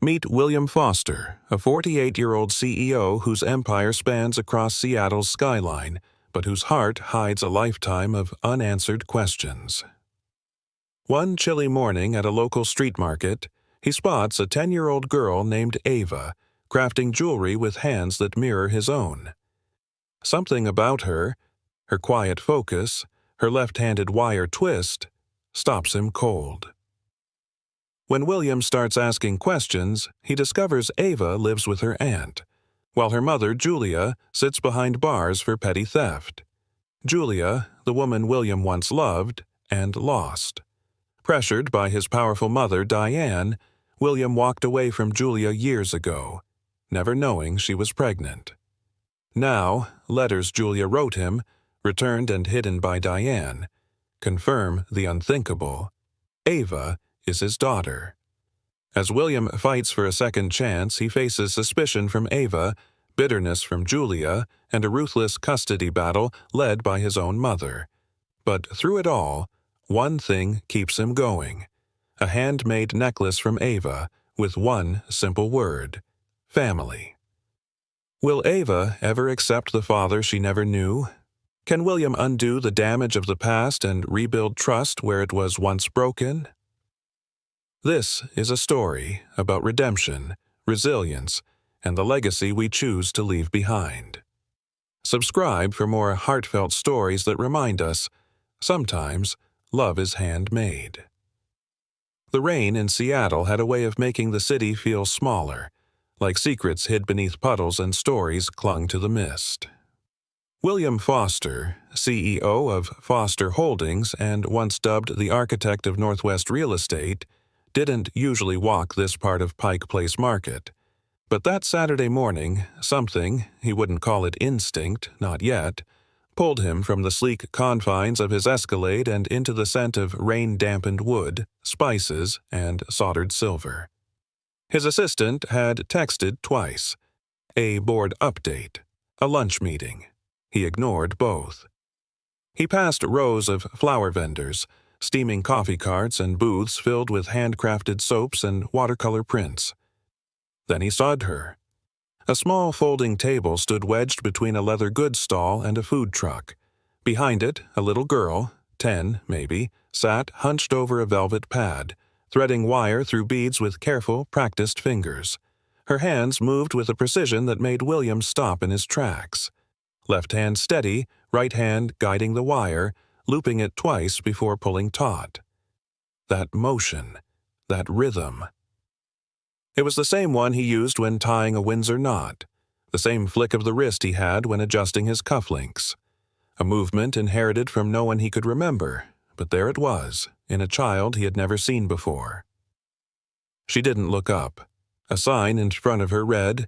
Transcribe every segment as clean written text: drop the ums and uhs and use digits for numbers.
Meet William Foster, a 48-year-old CEO whose empire spans across Seattle's skyline, but whose heart hides a lifetime of unanswered questions. One chilly morning at a local street market, he spots a 10-year-old girl named Ava, crafting jewelry with hands that mirror his own. Something about her quiet focus, her left-handed wire twist, stops him cold. When William starts asking questions, he discovers Ava lives with her aunt, while her mother, Julia, sits behind bars for petty theft. Julia, the woman William once loved and lost. Pressured by his powerful mother, Diane, William walked away from Julia years ago, never knowing she was pregnant. Now, letters Julia wrote him, returned and hidden by Diane, confirm the unthinkable. Ava is his daughter. As William fights for a second chance, he faces suspicion from Ava, bitterness from Julia, and a ruthless custody battle led by his own mother. But through it all, one thing keeps him going: a handmade necklace from Ava with one simple word: family. Will Ava ever accept the father she never knew? Can William undo the damage of the past and rebuild trust where it was once broken? This is a story about redemption, resilience, and the legacy we choose to leave behind. Subscribe for more heartfelt stories that remind us, sometimes, love is handmade. The rain in Seattle had a way of making the city feel smaller, like secrets hid beneath puddles and stories clung to the mist. William Foster, CEO of Foster Holdings and once dubbed the architect of Northwest real estate, didn't usually walk this part of Pike Place Market. But that Saturday morning, something, he wouldn't call it instinct, not yet, pulled him from the sleek confines of his Escalade and into the scent of rain-dampened wood, spices, and soldered silver. His assistant had texted twice. A board update, a lunch meeting. He ignored both. He passed rows of flower vendors, steaming coffee carts and booths filled with handcrafted soaps and watercolor prints. Then he saw her. A small folding table stood wedged between a leather goods stall and a food truck. Behind it, a little girl, 10 maybe, sat hunched over a velvet pad, threading wire through beads with careful, practiced fingers. Her hands moved with a precision that made William stop in his tracks. Left hand steady, right hand guiding the wire, looping it twice before pulling taut. That motion, that rhythm. It was the same one he used when tying a Windsor knot, the same flick of the wrist he had when adjusting his cufflinks. A movement inherited from no one he could remember, but there it was, in a child he had never seen before. She didn't look up. A sign in front of her read,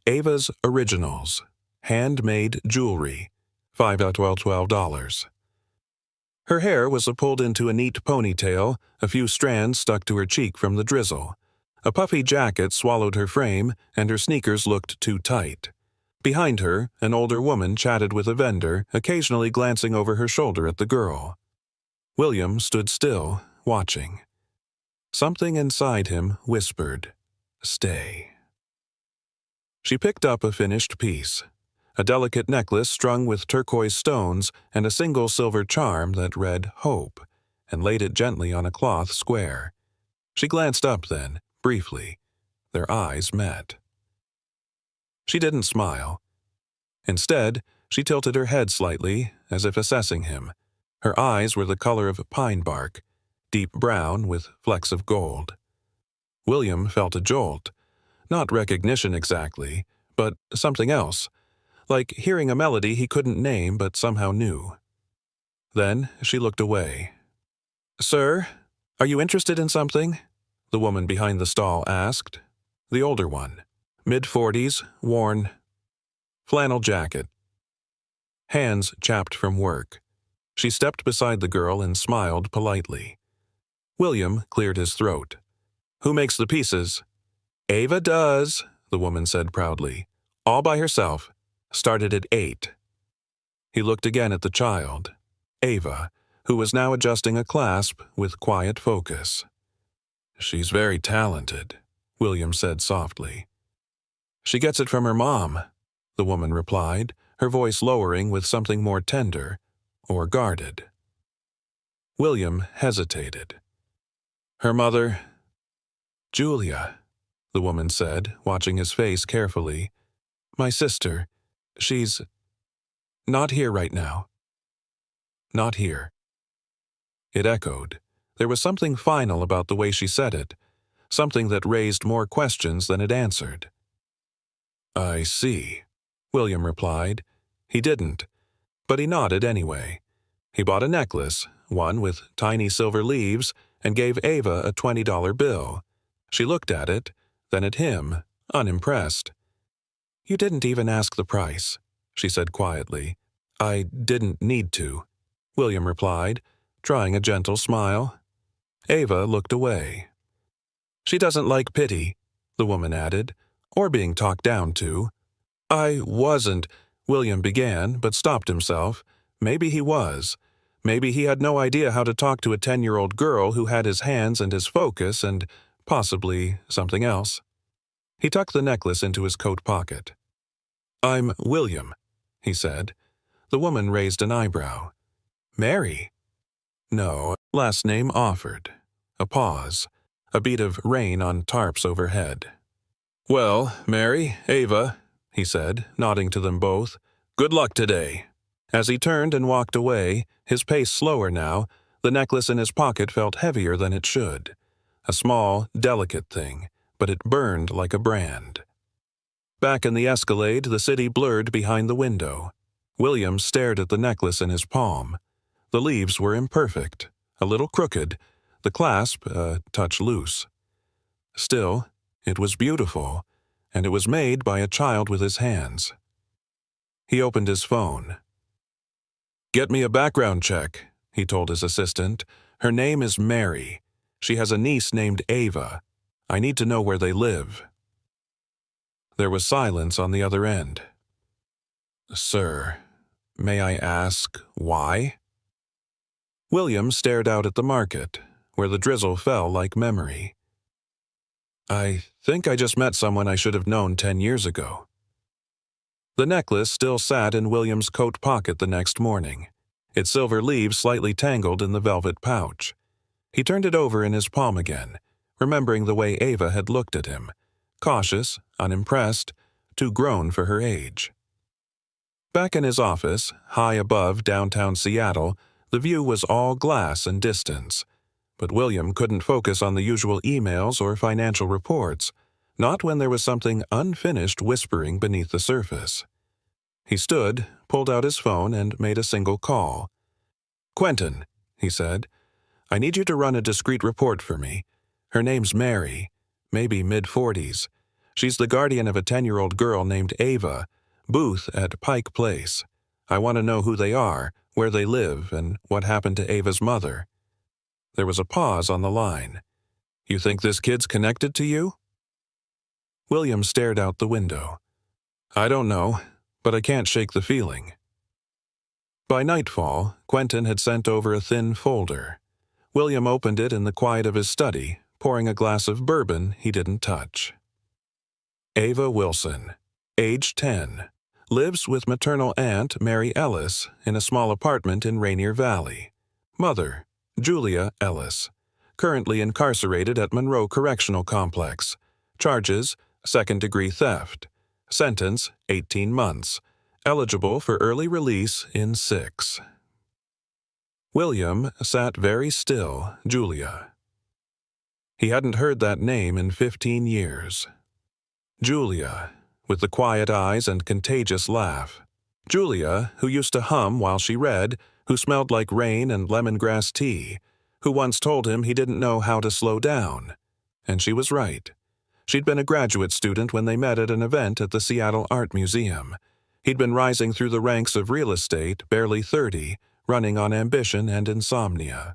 Ava's Originals, handmade jewelry, $5 out of $12. Her hair was pulled into a neat ponytail, a few strands stuck to her cheek from the drizzle. A puffy jacket swallowed her frame, and her sneakers looked too tight. Behind her, an older woman chatted with a vendor, occasionally glancing over her shoulder at the girl. William stood still, watching. Something inside him whispered, "Stay." She picked up a finished piece. A delicate necklace strung with turquoise stones and a single silver charm that read Hope, and laid it gently on a cloth square. She glanced up then, briefly. Their eyes met. She didn't smile. Instead, she tilted her head slightly, as if assessing him. Her eyes were the color of pine bark, deep brown with flecks of gold. William felt a jolt. Not recognition exactly, but something else. Like hearing a melody he couldn't name but somehow knew. Then she looked away. "Sir, are you interested in something?" the woman behind the stall asked. The older one, mid-40s, worn flannel jacket. Hands chapped from work. She stepped beside the girl and smiled politely. William cleared his throat. "Who makes the pieces?" "Ava does," the woman said proudly. "All by herself. Started at 8. He looked again at the child, Ava, who was now adjusting a clasp with quiet focus. "She's very talented," William said softly. She gets it from her mom, the woman replied, her voice lowering with something more tender or guarded. William hesitated. Her mother? Julia, the woman said, watching his face carefully. My sister. She's not here right now. Not here. It echoed. There was something final about the way she said it, something that raised more questions than it answered. I see, William replied. He didn't, but he nodded anyway. He bought a necklace, one with tiny silver leaves, and gave Ava a $20 bill. She looked at it, then at him, unimpressed. You didn't even ask the price, she said quietly. I didn't need to, William replied, trying a gentle smile. Ava looked away. She doesn't like pity, the woman added, or being talked down to. I wasn't, William began, but stopped himself. Maybe he was. Maybe he had no idea how to talk to a 10-year-old girl who had his hands and his focus and possibly something else. He tucked the necklace into his coat pocket. I'm William, he said. The woman raised an eyebrow. Mary? No, last name offered. A pause. A beat of rain on tarps overhead. Well, Mary, Ava, he said, nodding to them both. Good luck today. As he turned and walked away, his pace slower now, the necklace in his pocket felt heavier than it should. A small, delicate thing, but it burned like a brand. Back in the Escalade, the city blurred behind the window. William stared at the necklace in his palm. The leaves were imperfect, a little crooked, the clasp a touch loose. Still, it was beautiful, and it was made by a child with his hands. He opened his phone. Get me a background check, he told his assistant. Her name is Mary. She has a niece named Ava. I need to know where they live. There was silence on the other end. Sir, may I ask why? William stared out at the market, where the drizzle fell like memory. I think I just met someone I should have known 10 years ago. The necklace still sat in William's coat pocket the next morning, its silver leaves slightly tangled in the velvet pouch. He turned it over in his palm again, remembering the way Ava had looked at him, cautious, unimpressed, too grown for her age. Back in his office, high above downtown Seattle, the view was all glass and distance. But William couldn't focus on the usual emails or financial reports, not when there was something unfinished whispering beneath the surface. He stood, pulled out his phone, and made a single call. Quentin, he said, I need you to run a discreet report for me. Her name's Mary, maybe mid-40s. She's the guardian of a 10-year-old girl named Ava, Booth at Pike Place. I want to know who they are, where they live, and what happened to Ava's mother. There was a pause on the line. You think this kid's connected to you? William stared out the window. I don't know, but I can't shake the feeling. By nightfall, Quentin had sent over a thin folder. William opened it in the quiet of his study, pouring a glass of bourbon he didn't touch. Ava Wilson, age 10, lives with maternal aunt Mary Ellis in a small apartment in Rainier Valley. Mother, Julia Ellis, currently incarcerated at Monroe Correctional Complex. Charges, second-degree theft. Sentence, 18 months. Eligible for early release in 6. William sat very still, Julia. He hadn't heard that name in 15 years. Julia, with the quiet eyes and contagious laugh. Julia, who used to hum while she read, who smelled like rain and lemongrass tea, who once told him he didn't know how to slow down. And she was right. She'd been a graduate student when they met at an event at the Seattle Art Museum. He'd been rising through the ranks of real estate, barely 30, running on ambition and insomnia.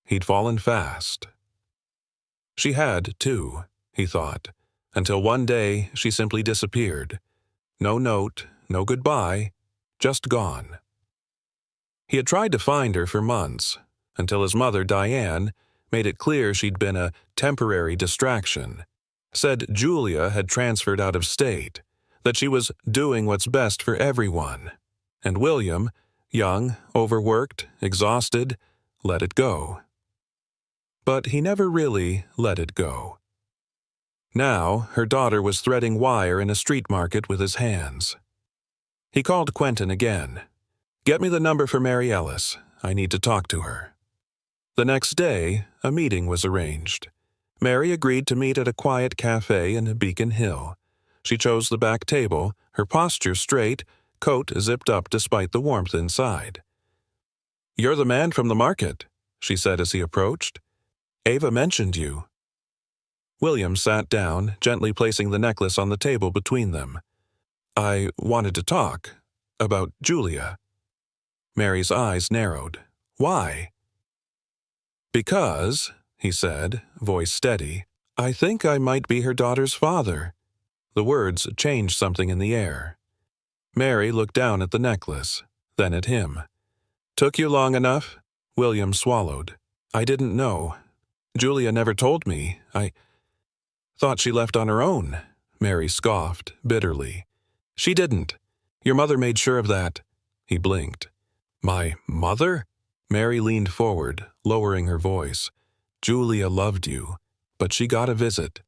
He'd fallen fast. She had, too, he thought, until one day she simply disappeared. No note, no goodbye, just gone. He had tried to find her for months, until his mother, Diane, made it clear she'd been a temporary distraction, said Julia had transferred out of state, that she was doing what's best for everyone, and William, young, overworked, exhausted, let it go. But he never really let it go. Now, her daughter was threading wire in a street market with his hands. He called Quentin again. "Get me the number for Mary Ellis. I need to talk to her." The next day, a meeting was arranged. Mary agreed to meet at a quiet cafe in Beacon Hill. She chose the back table, her posture straight, coat zipped up despite the warmth inside. "You're the man from the market," she said as he approached. "Ava mentioned you." William sat down, gently placing the necklace on the table between them. "I wanted to talk about Julia." Mary's eyes narrowed. "Why?" "Because," he said, voice steady, "I think I might be her daughter's father." The words changed something in the air. Mary looked down at the necklace, then at him. "Took you long enough?" William swallowed. "I didn't know. Julia never told me. I thought she left on her own," Mary scoffed, bitterly. "She didn't. Your mother made sure of that." He blinked. "My mother?" Mary leaned forward, lowering her voice. "Julia loved you, but she got a visit.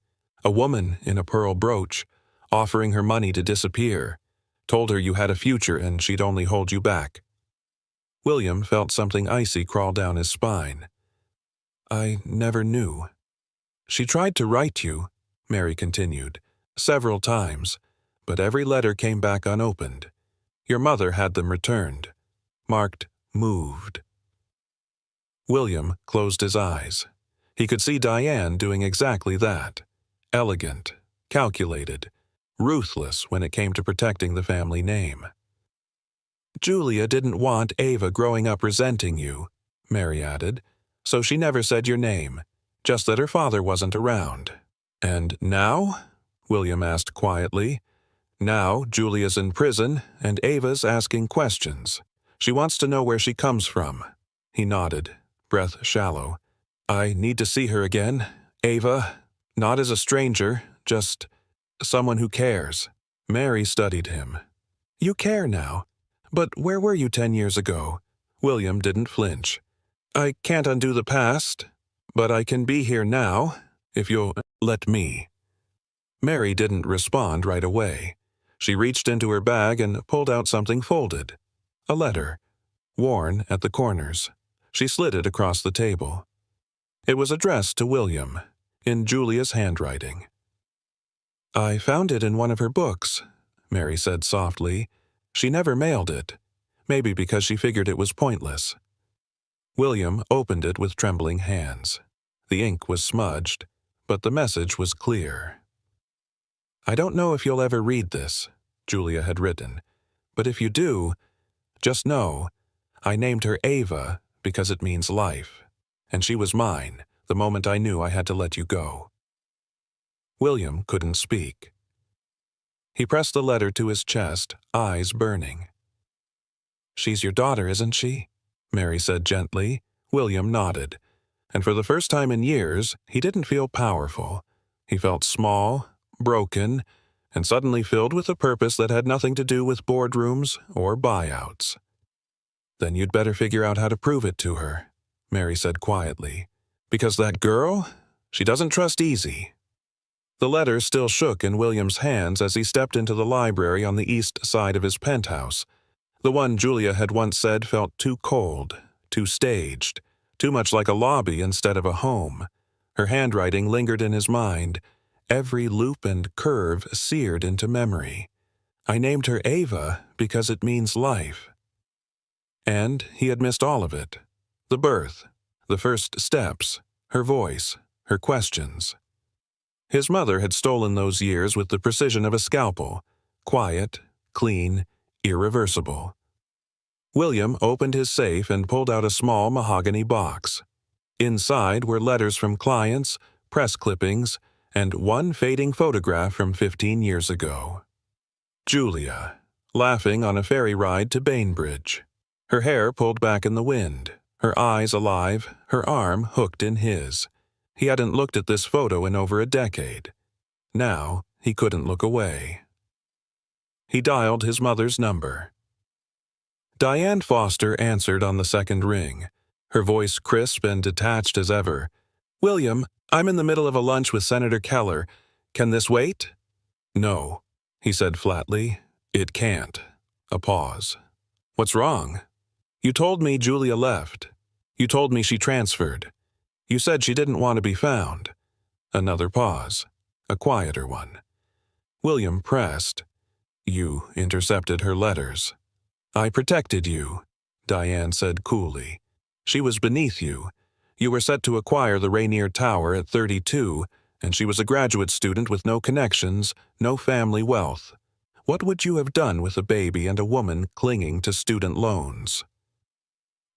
A woman in a pearl brooch, offering her money to disappear. Told her you had a future and she'd only hold you back." William felt something icy crawl down his spine. "I never knew." "She tried to write you," Mary continued, "several times, but every letter came back unopened. Your mother had them returned, marked moved." William closed his eyes. He could see Diane doing exactly that. Elegant, calculated, ruthless when it came to protecting the family name. "Julia didn't want Ava growing up resenting you," Mary added, "so she never said your name, just that her father wasn't around." "And now?" William asked quietly. "Now Julia's in prison and Ava's asking questions. She wants to know where she comes from." He nodded, breath shallow. "I need to see her again. Ava, not as a stranger, just someone who cares." Mary studied him. "You care now. But where were you 10 years ago?" William didn't flinch. "I can't undo the past, but I can be here now, if you'll let me." Mary didn't respond right away. She reached into her bag and pulled out something folded. A letter, worn at the corners. She slid it across the table. It was addressed to William, in Julia's handwriting. "I found it in one of her books," Mary said softly. "She never mailed it, maybe because she figured it was pointless." William opened it with trembling hands. The ink was smudged, but the message was clear. "I don't know if you'll ever read this," Julia had written, "but if you do, just know I named her Ava because it means life, and she was mine the moment I knew I had to let you go." William couldn't speak. He pressed the letter to his chest, eyes burning. "She's your daughter, isn't she?" Mary said gently. William nodded, and for the first time in years, he didn't feel powerful. He felt small, broken, and suddenly filled with a purpose that had nothing to do with boardrooms or buyouts. "Then you'd better figure out how to prove it to her," Mary said quietly. "Because that girl, she doesn't trust easy." The letter still shook in William's hands as he stepped into the library on the east side of his penthouse. The one Julia had once said felt too cold, too staged, too much like a lobby instead of a home. Her handwriting lingered in his mind, every loop and curve seared into memory. "I named her Ava because it means life." And he had missed all of it. The birth, the first steps, her voice, her questions. His mother had stolen those years with the precision of a scalpel, quiet, clean, irreversible. William opened his safe and pulled out a small mahogany box. Inside were letters from clients, press clippings, and one fading photograph from 15 years ago. Julia, laughing on a ferry ride to Bainbridge. Her hair pulled back in the wind, her eyes alive, her arm hooked in his. He hadn't looked at this photo in over a decade. Now, he couldn't look away. He dialed his mother's number. Diane Foster answered on the second ring, her voice crisp and detached as ever. "William, I'm in the middle of a lunch with Senator Keller. Can this wait?" "No," he said flatly. "It can't." A pause. "What's wrong?" "You told me Julia left. You told me she transferred. You said she didn't want to be found." Another pause. A quieter one. William pressed. "You intercepted her letters." "I protected you," Diane said coolly. "She was beneath you. You were set to acquire the Rainier Tower at 32, and she was a graduate student with no connections, no family wealth. What would you have done with a baby and a woman clinging to student loans?"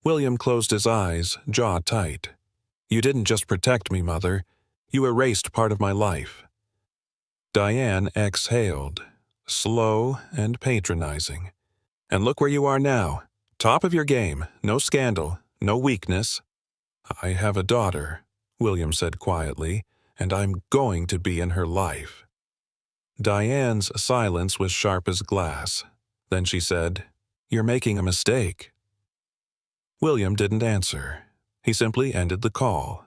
William closed his eyes, jaw tight. "You didn't just protect me, Mother. You erased part of my life." Diane exhaled, slow and patronizing. "And look where you are now. Top of your game, no scandal, no weakness." "I have a daughter," William said quietly, "and I'm going to be in her life." Diane's silence was sharp as glass. Then she said, "You're making a mistake." William didn't answer. He simply ended the call.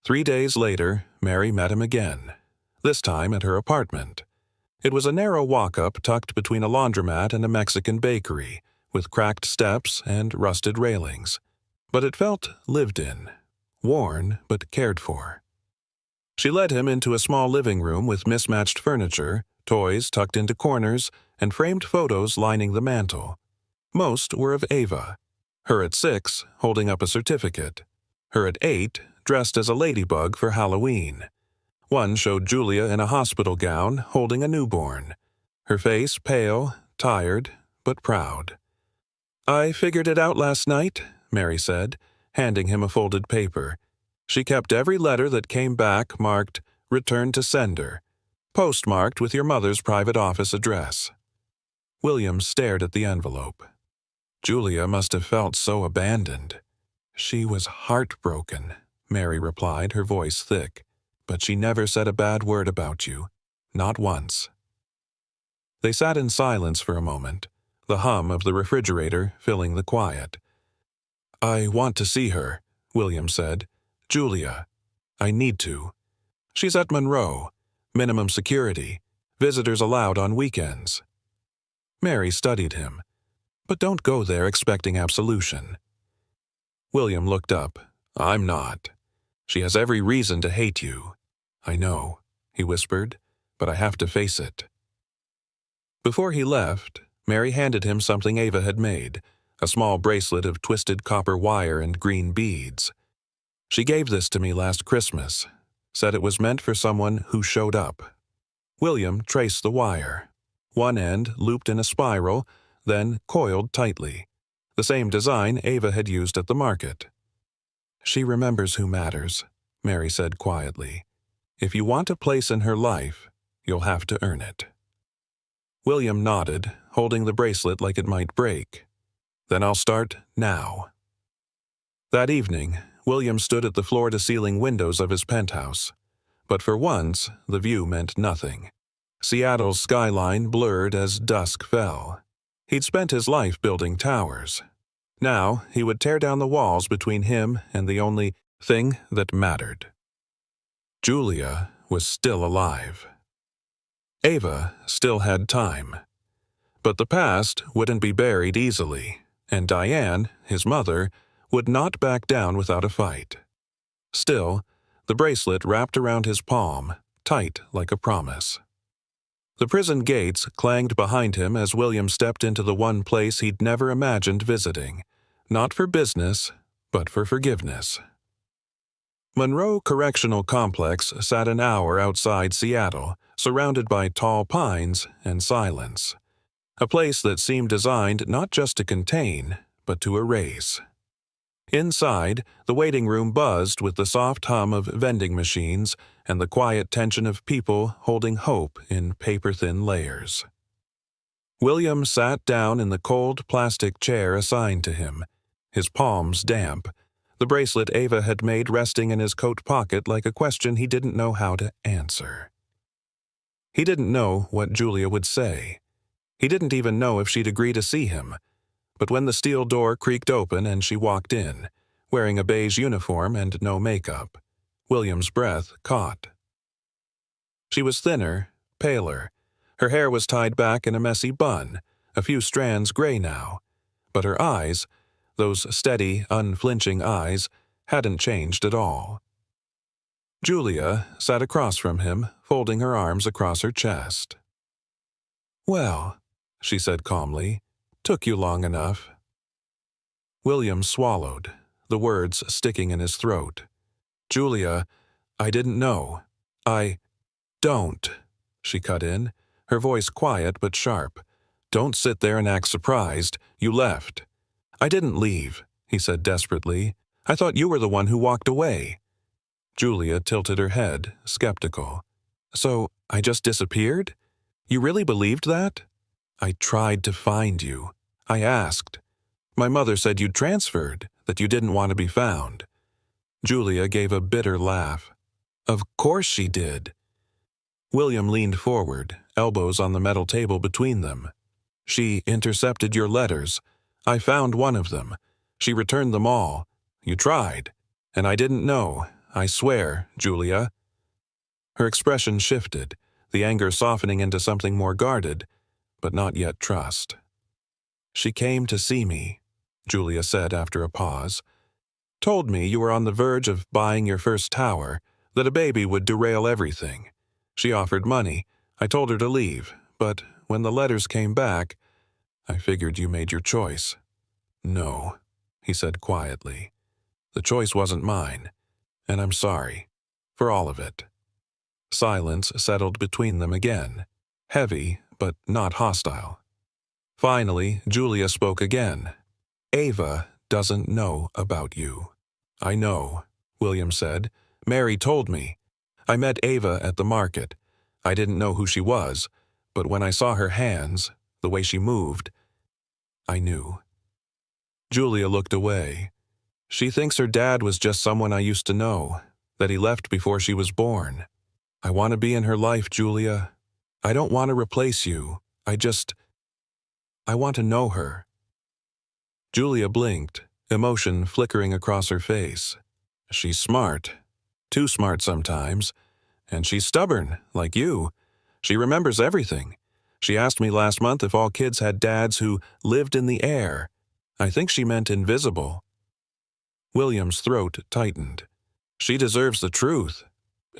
3 days later, Mary met him again, this time at her apartment. It was a narrow walk-up tucked between a laundromat and a Mexican bakery, with cracked steps and rusted railings. But it felt lived in, worn but cared for. She led him into a small living room with mismatched furniture, toys tucked into corners, and framed photos lining the mantel. Most were of Ava. Her at 6, holding up a certificate. Her at 8, dressed as a ladybug for Halloween. One showed Julia in a hospital gown, holding a newborn. Her face pale, tired, but proud. "I figured it out last night," Mary said, handing him a folded paper. She kept every letter that came back marked "Return to Sender," postmarked with your mother's private office address. William stared at the envelope. Julia must have felt so abandoned. "She was heartbroken," Mary replied, her voice thick. "But she never said a bad word about you. Not once." They sat in silence for a moment, the hum of the refrigerator filling the quiet. "I want to see her," William said. "Julia. I need to. She's at Monroe. Minimum security. Visitors allowed on weekends." Mary studied him. "But don't go there expecting absolution." William looked up. "I'm not. She has every reason to hate you." "I know," he whispered, "but I have to face it." Before he left, Mary handed him something Ava had made, a small bracelet of twisted copper wire and green beads. "She gave this to me last Christmas, said it was meant for someone who showed up." William traced the wire. One end looped in a spiral, then coiled tightly. The same design Ava had used at the market. "She remembers who matters," Mary said quietly. "If you want a place in her life, you'll have to earn it." William nodded, holding the bracelet like it might break. "Then I'll start now." That evening, William stood at the floor-to-ceiling windows of his penthouse. But for once, the view meant nothing. Seattle's skyline blurred as dusk fell. He'd spent his life building towers. Now he would tear down the walls between him and the only thing that mattered. Julia was still alive. Ava still had time. But the past wouldn't be buried easily, and Diane, his mother, would not back down without a fight. Still, the bracelet wrapped around his palm, tight like a promise. The prison gates clanged behind him as William stepped into the one place he'd never imagined visiting, not for business, but for forgiveness. Monroe Correctional Complex sat an hour outside Seattle, surrounded by tall pines and silence. A place that seemed designed not just to contain, but to erase. Inside, the waiting room buzzed with the soft hum of vending machines and the quiet tension of people holding hope in paper-thin layers. William sat down in the cold plastic chair assigned to him, his palms damp, the bracelet Ava had made resting in his coat pocket like a question he didn't know how to answer. He didn't know what Julia would say. He didn't even know if she'd agree to see him. But when the steel door creaked open and she walked in, wearing a beige uniform and no makeup, William's breath caught. She was thinner, paler. Her hair was tied back in a messy bun, a few strands gray now. But her eyes, those steady, unflinching eyes, hadn't changed at all. Julia sat across from him, folding her arms across her chest. "Well," she said calmly, "took you long enough." William swallowed, the words sticking in his throat. "Julia, I didn't know. Don't," she cut in, her voice quiet but sharp. "Don't sit there and act surprised. You left." "I didn't leave," he said desperately. "I thought you were the one who walked away." Julia tilted her head, skeptical. "So, I just disappeared? You really believed that?" "I tried to find you. I asked. My mother said you'd transferred, that you didn't want to be found." Julia gave a bitter laugh. "Of course she did." William leaned forward, elbows on the metal table between them. "She intercepted your letters. I found one of them. She returned them all. You tried. And I didn't know. I swear, Julia." Her expression shifted, the anger softening into something more guarded, but not yet trust. "She came to see me," Julia said after a pause. "Told me you were on the verge of buying your first tower, that a baby would derail everything. She offered money. I told her to leave, but when the letters came back, I figured you made your choice." "No," he said quietly. "The choice wasn't mine, and I'm sorry. For all of it." Silence settled between them again, heavy but not hostile. Finally, Julia spoke again. "Ava doesn't know about you." "I know," William said. "Mary told me. I met Ava at the market. I didn't know who she was, but when I saw her hands, the way she moved, I knew." Julia looked away. "She thinks her dad was just someone I used to know, that he left before she was born. I want to be in her life, Julia. I don't want to replace you. I want to know her." Julia blinked, emotion flickering across her face. "She's smart. Too smart sometimes. And she's stubborn, like you. She remembers everything. She asked me last month if all kids had dads who lived in the air. I think she meant invisible." William's throat tightened. "She deserves the truth."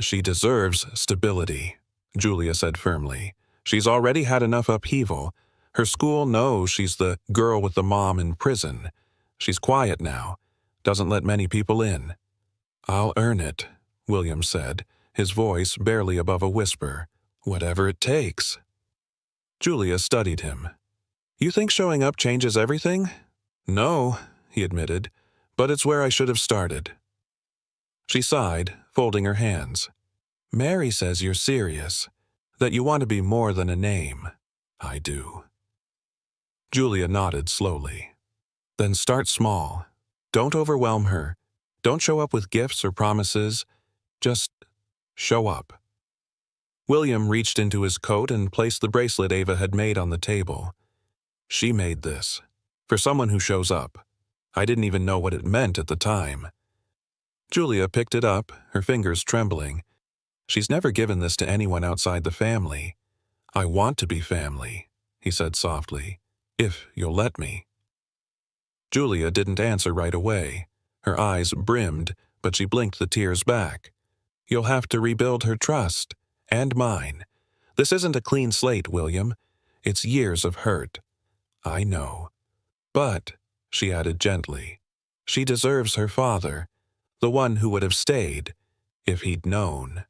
"She deserves stability," Julia said firmly. "She's already had enough upheaval. Her school knows she's the girl with the mom in prison. She's quiet now. Doesn't let many people in." "I'll earn it," William said, his voice barely above a whisper. "Whatever it takes." Julia studied him. "You think showing up changes everything?" "No," he admitted, "but it's where I should have started." She sighed, folding her hands. "Mary says you're serious, that you want to be more than a name." "I do." Julia nodded slowly. "Then start small. Don't overwhelm her. Don't show up with gifts or promises. Just show up." William reached into his coat and placed the bracelet Ava had made on the table. "She made this. For someone who shows up. I didn't even know what it meant at the time." Julia picked it up, her fingers trembling. "She's never given this to anyone outside the family." "I want to be family," he said softly. "If you'll let me." Julia didn't answer right away. Her eyes brimmed, but she blinked the tears back. "You'll have to rebuild her trust. And mine. This isn't a clean slate, William. It's years of hurt." "I know. But," she added gently, "she deserves her father, the one who would have stayed, if he'd known."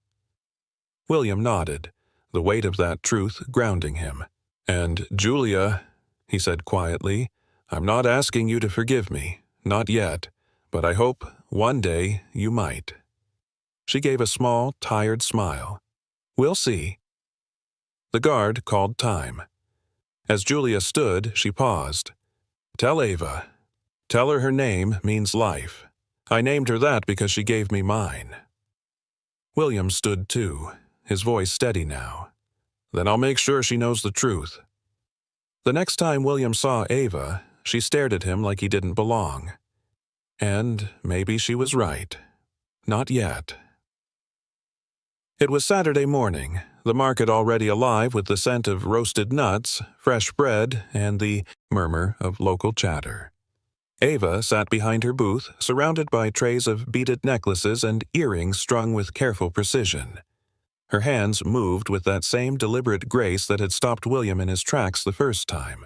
William nodded, the weight of that truth grounding him. "And, Julia," he said quietly, "I'm not asking you to forgive me, not yet, but I hope one day you might." She gave a small, tired smile. "We'll see." The guard called time. As Julia stood, she paused. "Tell Ava." Tell her name means life. I named her that because she gave me mine. William stood too, his voice steady now. Then I'll make sure she knows the truth. The next time William saw Ava, she stared at him like he didn't belong. And maybe she was right. Not yet. It was Saturday morning, the market already alive with the scent of roasted nuts, fresh bread, and the murmur of local chatter. Ava sat behind her booth, surrounded by trays of beaded necklaces and earrings strung with careful precision. Her hands moved with that same deliberate grace that had stopped William in his tracks the first time,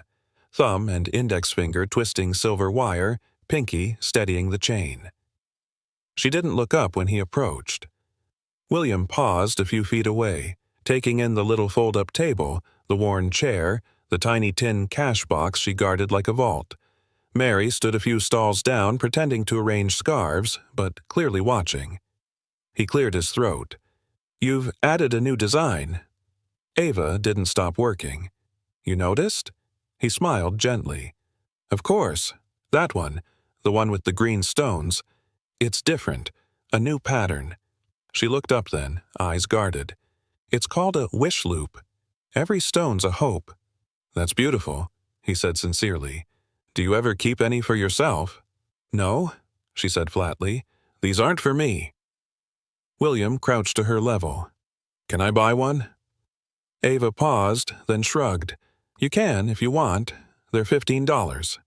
thumb and index finger twisting silver wire, pinky steadying the chain. She didn't look up when he approached. William paused a few feet away, taking in the little fold-up table, the worn chair, the tiny tin cash box she guarded like a vault. Mary stood a few stalls down, pretending to arrange scarves, but clearly watching. He cleared his throat. "You've added a new design." Ava didn't stop working. "You noticed?" He smiled gently. "Of course. That one, the one with the green stones. It's different, a new pattern." She looked up then, eyes guarded. "It's called a wish loop. Every stone's a hope." "That's beautiful," he said sincerely. "Do you ever keep any for yourself?" "No," she said flatly. "These aren't for me." William crouched to her level. "Can I buy one?" Ava paused, then shrugged. "You can, if you want. They're $15.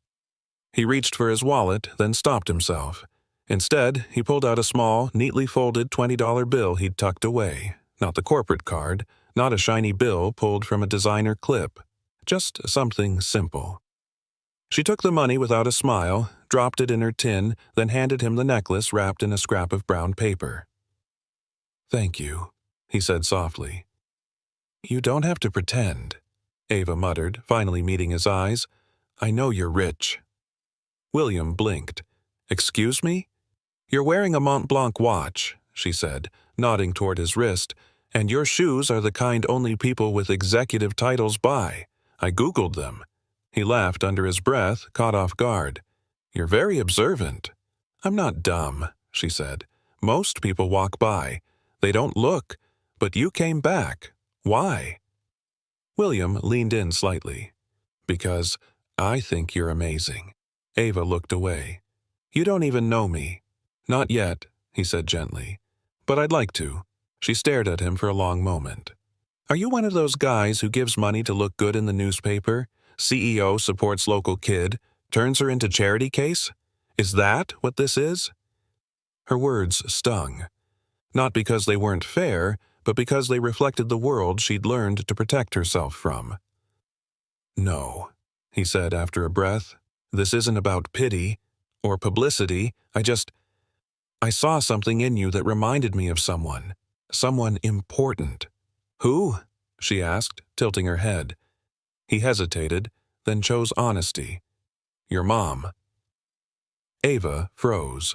He reached for his wallet, then stopped himself. Instead, he pulled out a small, neatly folded $20 bill he'd tucked away. Not the corporate card, not a shiny bill pulled from a designer clip. Just something simple. She took the money without a smile, dropped it in her tin, then handed him the necklace wrapped in a scrap of brown paper. "Thank you," he said softly. "You don't have to pretend," Ava muttered, finally meeting his eyes. "I know you're rich." William blinked. "Excuse me?" "You're wearing a Mont Blanc watch," she said, nodding toward his wrist, "and your shoes are the kind only people with executive titles buy. I Googled them." He laughed under his breath, caught off guard. "You're very observant." "I'm not dumb," she said. "Most people walk by. They don't look. But you came back. Why?" William leaned in slightly. "Because I think you're amazing." Ava looked away. "You don't even know me." "Not yet," he said gently. "But I'd like to." She stared at him for a long moment. "Are you one of those guys who gives money to look good in the newspaper? CEO supports local kid, turns her into charity case? Is that what this is?" Her words stung. Not because they weren't fair, but because they reflected the world she'd learned to protect herself from. "No," he said after a breath. "This isn't about pity or publicity. I saw something in you that reminded me of someone important." "Who?" she asked, tilting her head. He hesitated, then chose honesty. "Your mom." Ava froze.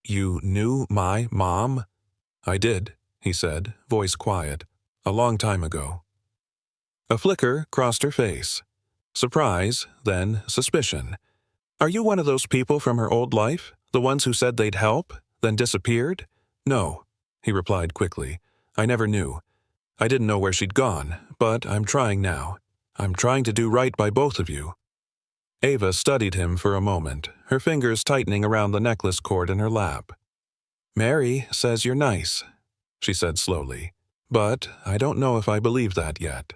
"You knew my mom?" "I did," he said, voice quiet. "A long time ago." A flicker crossed her face. Surprise, then suspicion. "Are you one of those people from her old life? The ones who said they'd help, then disappeared?" "No," he replied quickly. "I never knew. I didn't know where she'd gone, but I'm trying now. I'm trying to do right by both of you." Ava studied him for a moment, her fingers tightening around the necklace cord in her lap. "Mary says you're nice," she said slowly. "But I don't know if I believe that yet."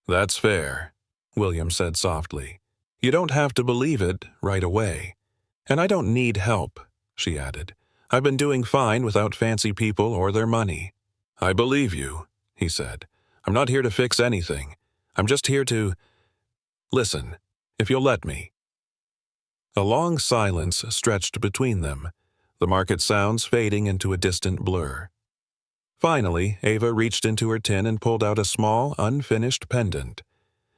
"That's fair," William said softly. "You don't have to believe it right away. And I don't need help," she added. "I've been doing fine without fancy people or their money." "I believe you," he said. "I'm not here to fix anything. I'm just here to listen, if you'll let me." A long silence stretched between them, the market sounds fading into a distant blur. Finally, Ava reached into her tin and pulled out a small, unfinished pendant.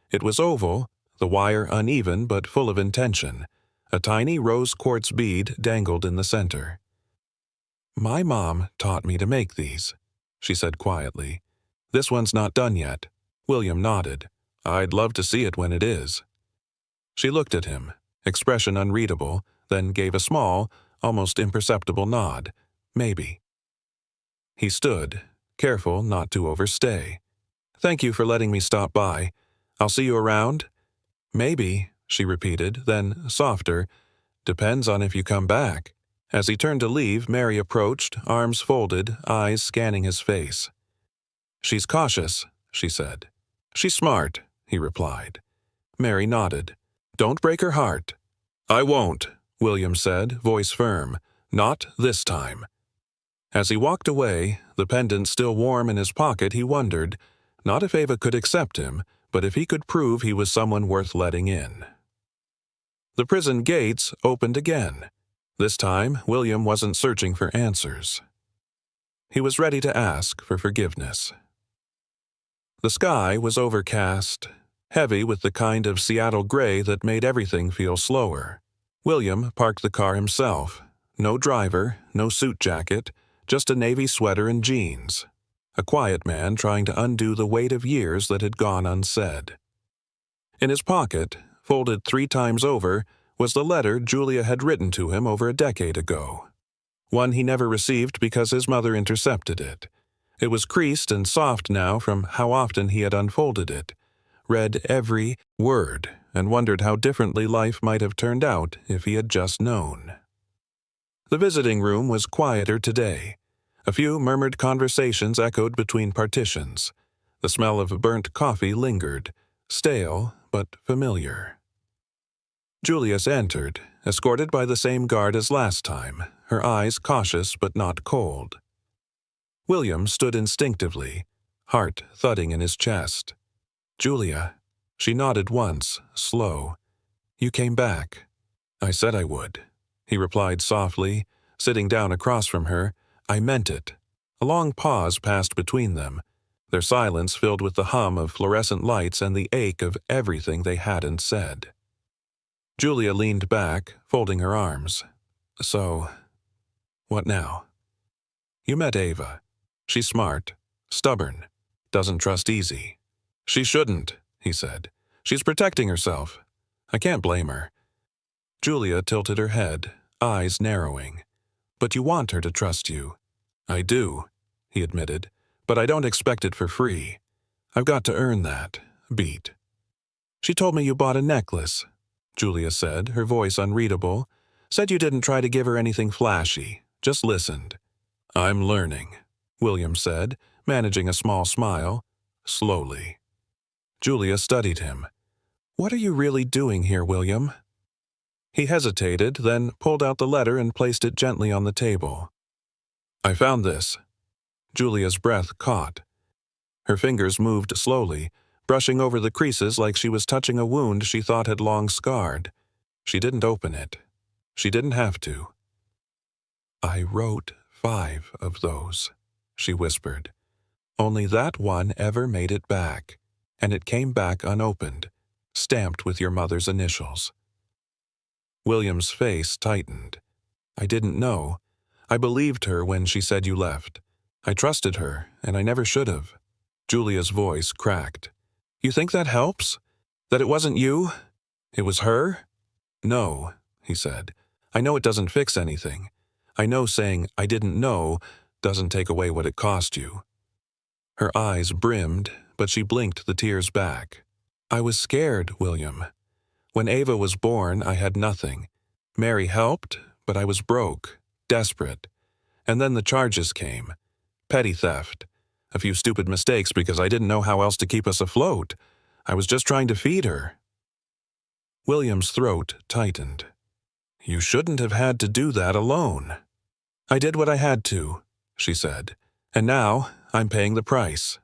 It was oval, the wire uneven but full of intention. A tiny rose quartz bead dangled in the center. "My mom taught me to make these," she said quietly. "This one's not done yet." William nodded. "I'd love to see it when it is." She looked at him, expression unreadable, then gave a small, almost imperceptible nod. Maybe. He stood, careful not to overstay. "Thank you for letting me stop by. I'll see you around?" "Maybe," she repeated, then, softer, "Depends on if you come back." As he turned to leave, Mary approached, arms folded, eyes scanning his face. "She's cautious," she said. "She's smart," he replied. Mary nodded. "Don't break her heart." "I won't," William said, voice firm. "Not this time." As he walked away, the pendant still warm in his pocket, he wondered, not if Ava could accept him, but if he could prove he was someone worth letting in. The prison gates opened again. This time, William wasn't searching for answers. He was ready to ask for forgiveness. The sky was overcast, heavy with the kind of Seattle gray that made everything feel slower. William parked the car himself. No driver, no suit jacket, just a navy sweater and jeans. A quiet man trying to undo the weight of years that had gone unsaid. In his pocket, folded 3 times over, was the letter Julia had written to him over a decade ago. One he never received because his mother intercepted it. It was creased and soft now from how often he had unfolded it, read every word, and wondered how differently life might have turned out if he had just known. The visiting room was quieter today. A few murmured conversations echoed between partitions. The smell of burnt coffee lingered, stale but familiar. Julius entered, escorted by the same guard as last time, her eyes cautious but not cold. William stood instinctively, heart thudding in his chest. "Julia." She nodded once, slow. "You came back." "I said I would," he replied softly, sitting down across from her. "I meant it." A long pause passed between them, their silence filled with the hum of fluorescent lights and the ache of everything they hadn't said. Julia leaned back, folding her arms. "So, what now?" "You met Ava. She's smart, stubborn, doesn't trust easy." "She shouldn't," he said. "She's protecting herself. I can't blame her." Julia tilted her head, eyes narrowing. "But you want her to trust you." "I do," he admitted, "but I don't expect it for free. I've got to earn that, beat." "She told me you bought a necklace," Julia said, her voice unreadable. "Said you didn't try to give her anything flashy, just listened." "I'm learning," William said, managing a small smile. "Slowly." Julia studied him. "What are you really doing here, William?" He hesitated, then pulled out the letter and placed it gently on the table. "I found this." Julia's breath caught. Her fingers moved slowly, brushing over the creases like she was touching a wound she thought had long scarred. She didn't open it. She didn't have to. "I wrote 5 of those," she whispered. "Only that one ever made it back, and it came back unopened, stamped with your mother's initials." William's face tightened. "I didn't know. I believed her when she said you left. I trusted her, and I never should have." Julia's voice cracked. "You think that helps? That it wasn't you? It was her?" "No," he said. "I know it doesn't fix anything. I know saying, 'I didn't know,' doesn't take away what it cost you." Her eyes brimmed, but she blinked the tears back. "I was scared, William. When Ava was born, I had nothing. Mary helped, but I was broke, desperate. And then the charges came. Petty theft. A few stupid mistakes because I didn't know how else to keep us afloat. I was just trying to feed her." William's throat tightened. "You shouldn't have had to do that alone." "I did what I had to," she said. "And now I'm paying the price."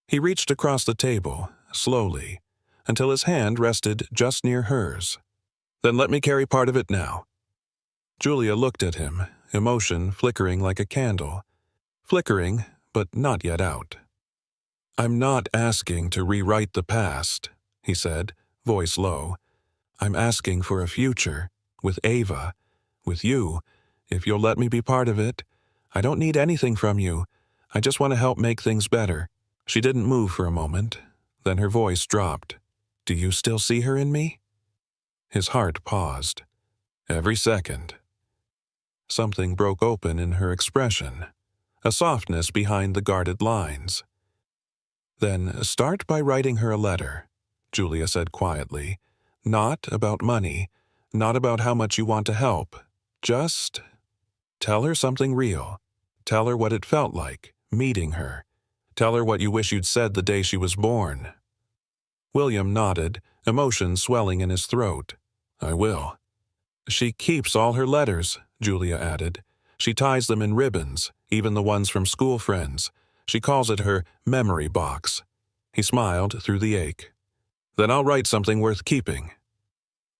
He reached across the table, slowly, until his hand rested just near hers. "Then let me carry part of it now." Julia looked at him, emotion flickering like a candle. Flickering, but not yet out. "I'm not asking to rewrite the past," he said, voice low. "I'm asking for a future, with Ava, with you, if you'll let me be part of it. I don't need anything from you. I just want to help make things better." She didn't move for a moment, then her voice dropped. "Do you still see her in me?" His heart paused. Every second. Something broke open in her expression, a softness behind the guarded lines. Then start by writing her a letter, Julia said quietly. Not about money, not about how much you want to help. Just tell her something real. Tell her what it felt like, meeting her. Tell her what you wish you'd said the day she was born. William nodded, emotion swelling in his throat. I will. She keeps all her letters, Julia added. She ties them in ribbons, even the ones from school friends. She calls it her memory box. He smiled through the ache. Then I'll write something worth keeping.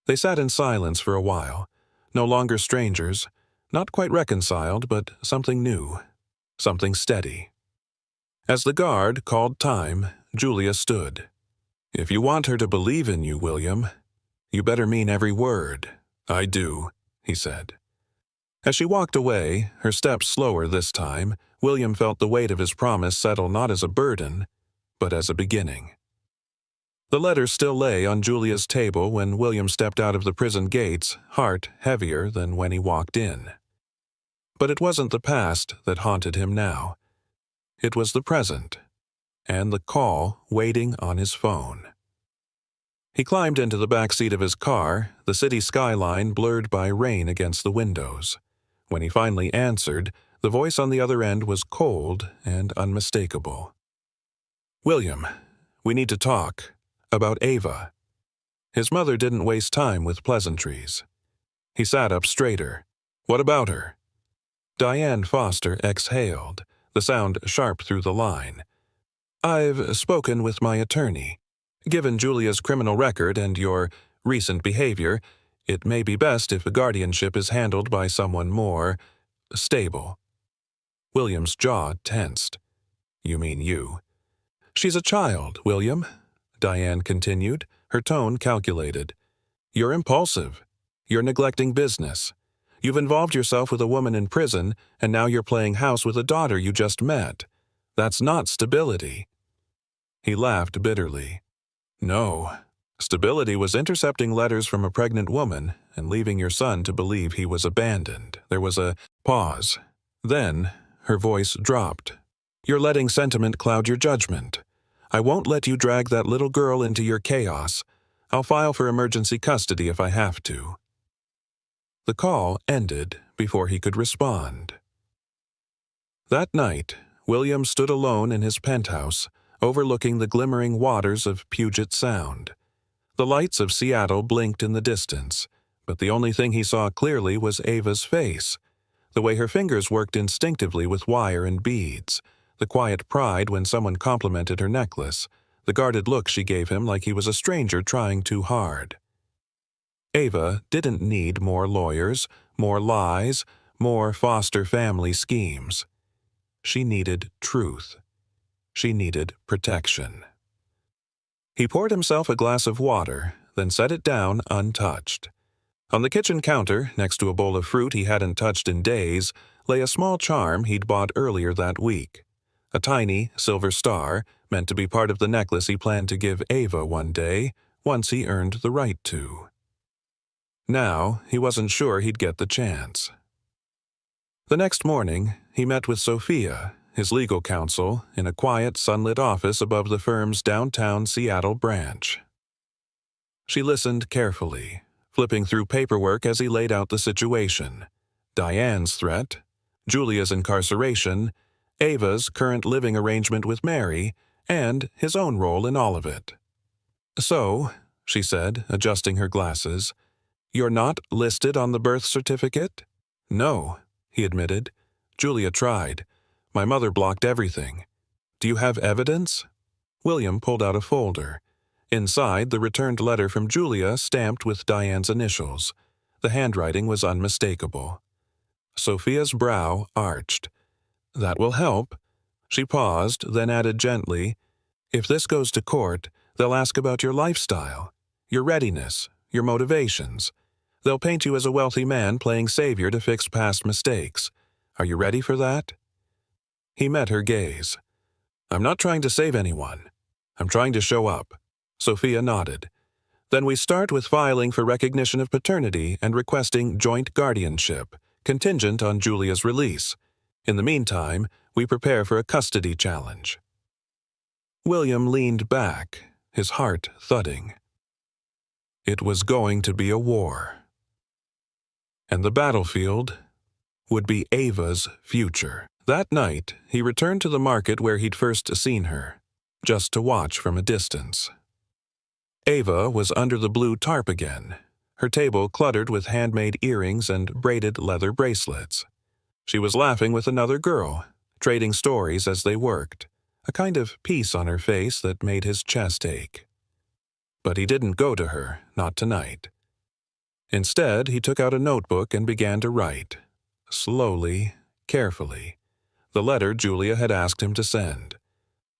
They sat in silence for a while, no longer strangers, not quite reconciled, but something new, something steady. As the guard called time, Julia stood. If you want her to believe in you, William, you better mean every word. I do, he said. As she walked away, her steps slower this time, William felt the weight of his promise settle not as a burden, but as a beginning. The letter still lay on Julia's table when William stepped out of the prison gates, heart heavier than when he walked in. But it wasn't the past that haunted him now. It was the present, and the call waiting on his phone. He climbed into the back seat of his car, the city skyline blurred by rain against the windows. When he finally answered, the voice on the other end was cold and unmistakable. William, we need to talk. About Ava. His mother didn't waste time with pleasantries. He sat up straighter. What about her? Diane Foster exhaled, the sound sharp through the line. I've spoken with my attorney. Given Julia's criminal record and your recent behavior, it may be best if a guardianship is handled by someone more stable. William's jaw tensed. You mean you. She's a child, William, Diane continued, her tone calculated. You're impulsive. You're neglecting business. You've involved yourself with a woman in prison, and now you're playing house with a daughter you just met. That's not stability. He laughed bitterly. No. Stability was intercepting letters from a pregnant woman and leaving your son to believe he was abandoned. There was a pause. Then, her voice dropped. You're letting sentiment cloud your judgment. I won't let you drag that little girl into your chaos. I'll file for emergency custody if I have to. The call ended before he could respond. That night, William stood alone in his penthouse, overlooking the glimmering waters of Puget Sound. The lights of Seattle blinked in the distance, but the only thing he saw clearly was Ava's face, the way her fingers worked instinctively with wire and beads, the quiet pride when someone complimented her necklace, the guarded look she gave him like he was a stranger trying too hard. Ava didn't need more lawyers, more lies, more foster family schemes. She needed truth. She needed protection. He poured himself a glass of water, then set it down untouched. On the kitchen counter, next to a bowl of fruit he hadn't touched in days, lay a small charm he'd bought earlier that week. A tiny silver star, meant to be part of the necklace he planned to give Ava one day, once he earned the right to. Now, he wasn't sure he'd get the chance. The next morning, he met with Sophia, his legal counsel, in a quiet, sunlit office above the firm's downtown Seattle branch. She listened carefully, flipping through paperwork as he laid out the situation. Diane's threat, Julia's incarceration, Ava's current living arrangement with Mary, and his own role in all of it. So, she said, adjusting her glasses, you're not listed on the birth certificate? No, he admitted. Julia tried. My mother blocked everything. Do you have evidence? William pulled out a folder. Inside, the returned letter from Julia stamped with Diane's initials. The handwriting was unmistakable. Sophia's brow arched. That will help. She paused, then added gently, if this goes to court, they'll ask about your lifestyle, your readiness, your motivations. They'll paint you as a wealthy man playing savior to fix past mistakes. Are you ready for that? He met her gaze. I'm not trying to save anyone. I'm trying to show up. Sophia nodded. Then we start with filing for recognition of paternity and requesting joint guardianship, contingent on Julia's release. In the meantime, we prepare for a custody challenge." William leaned back, his heart thudding. It was going to be a war. And the battlefield would be Ava's future. That night, he returned to the market where he'd first seen her, just to watch from a distance. Ava was under the blue tarp again, her table cluttered with handmade earrings and braided leather bracelets. She was laughing with another girl, trading stories as they worked, a kind of peace on her face that made his chest ache. But he didn't go to her, not tonight. Instead, he took out a notebook and began to write, slowly, carefully, the letter Julia had asked him to send.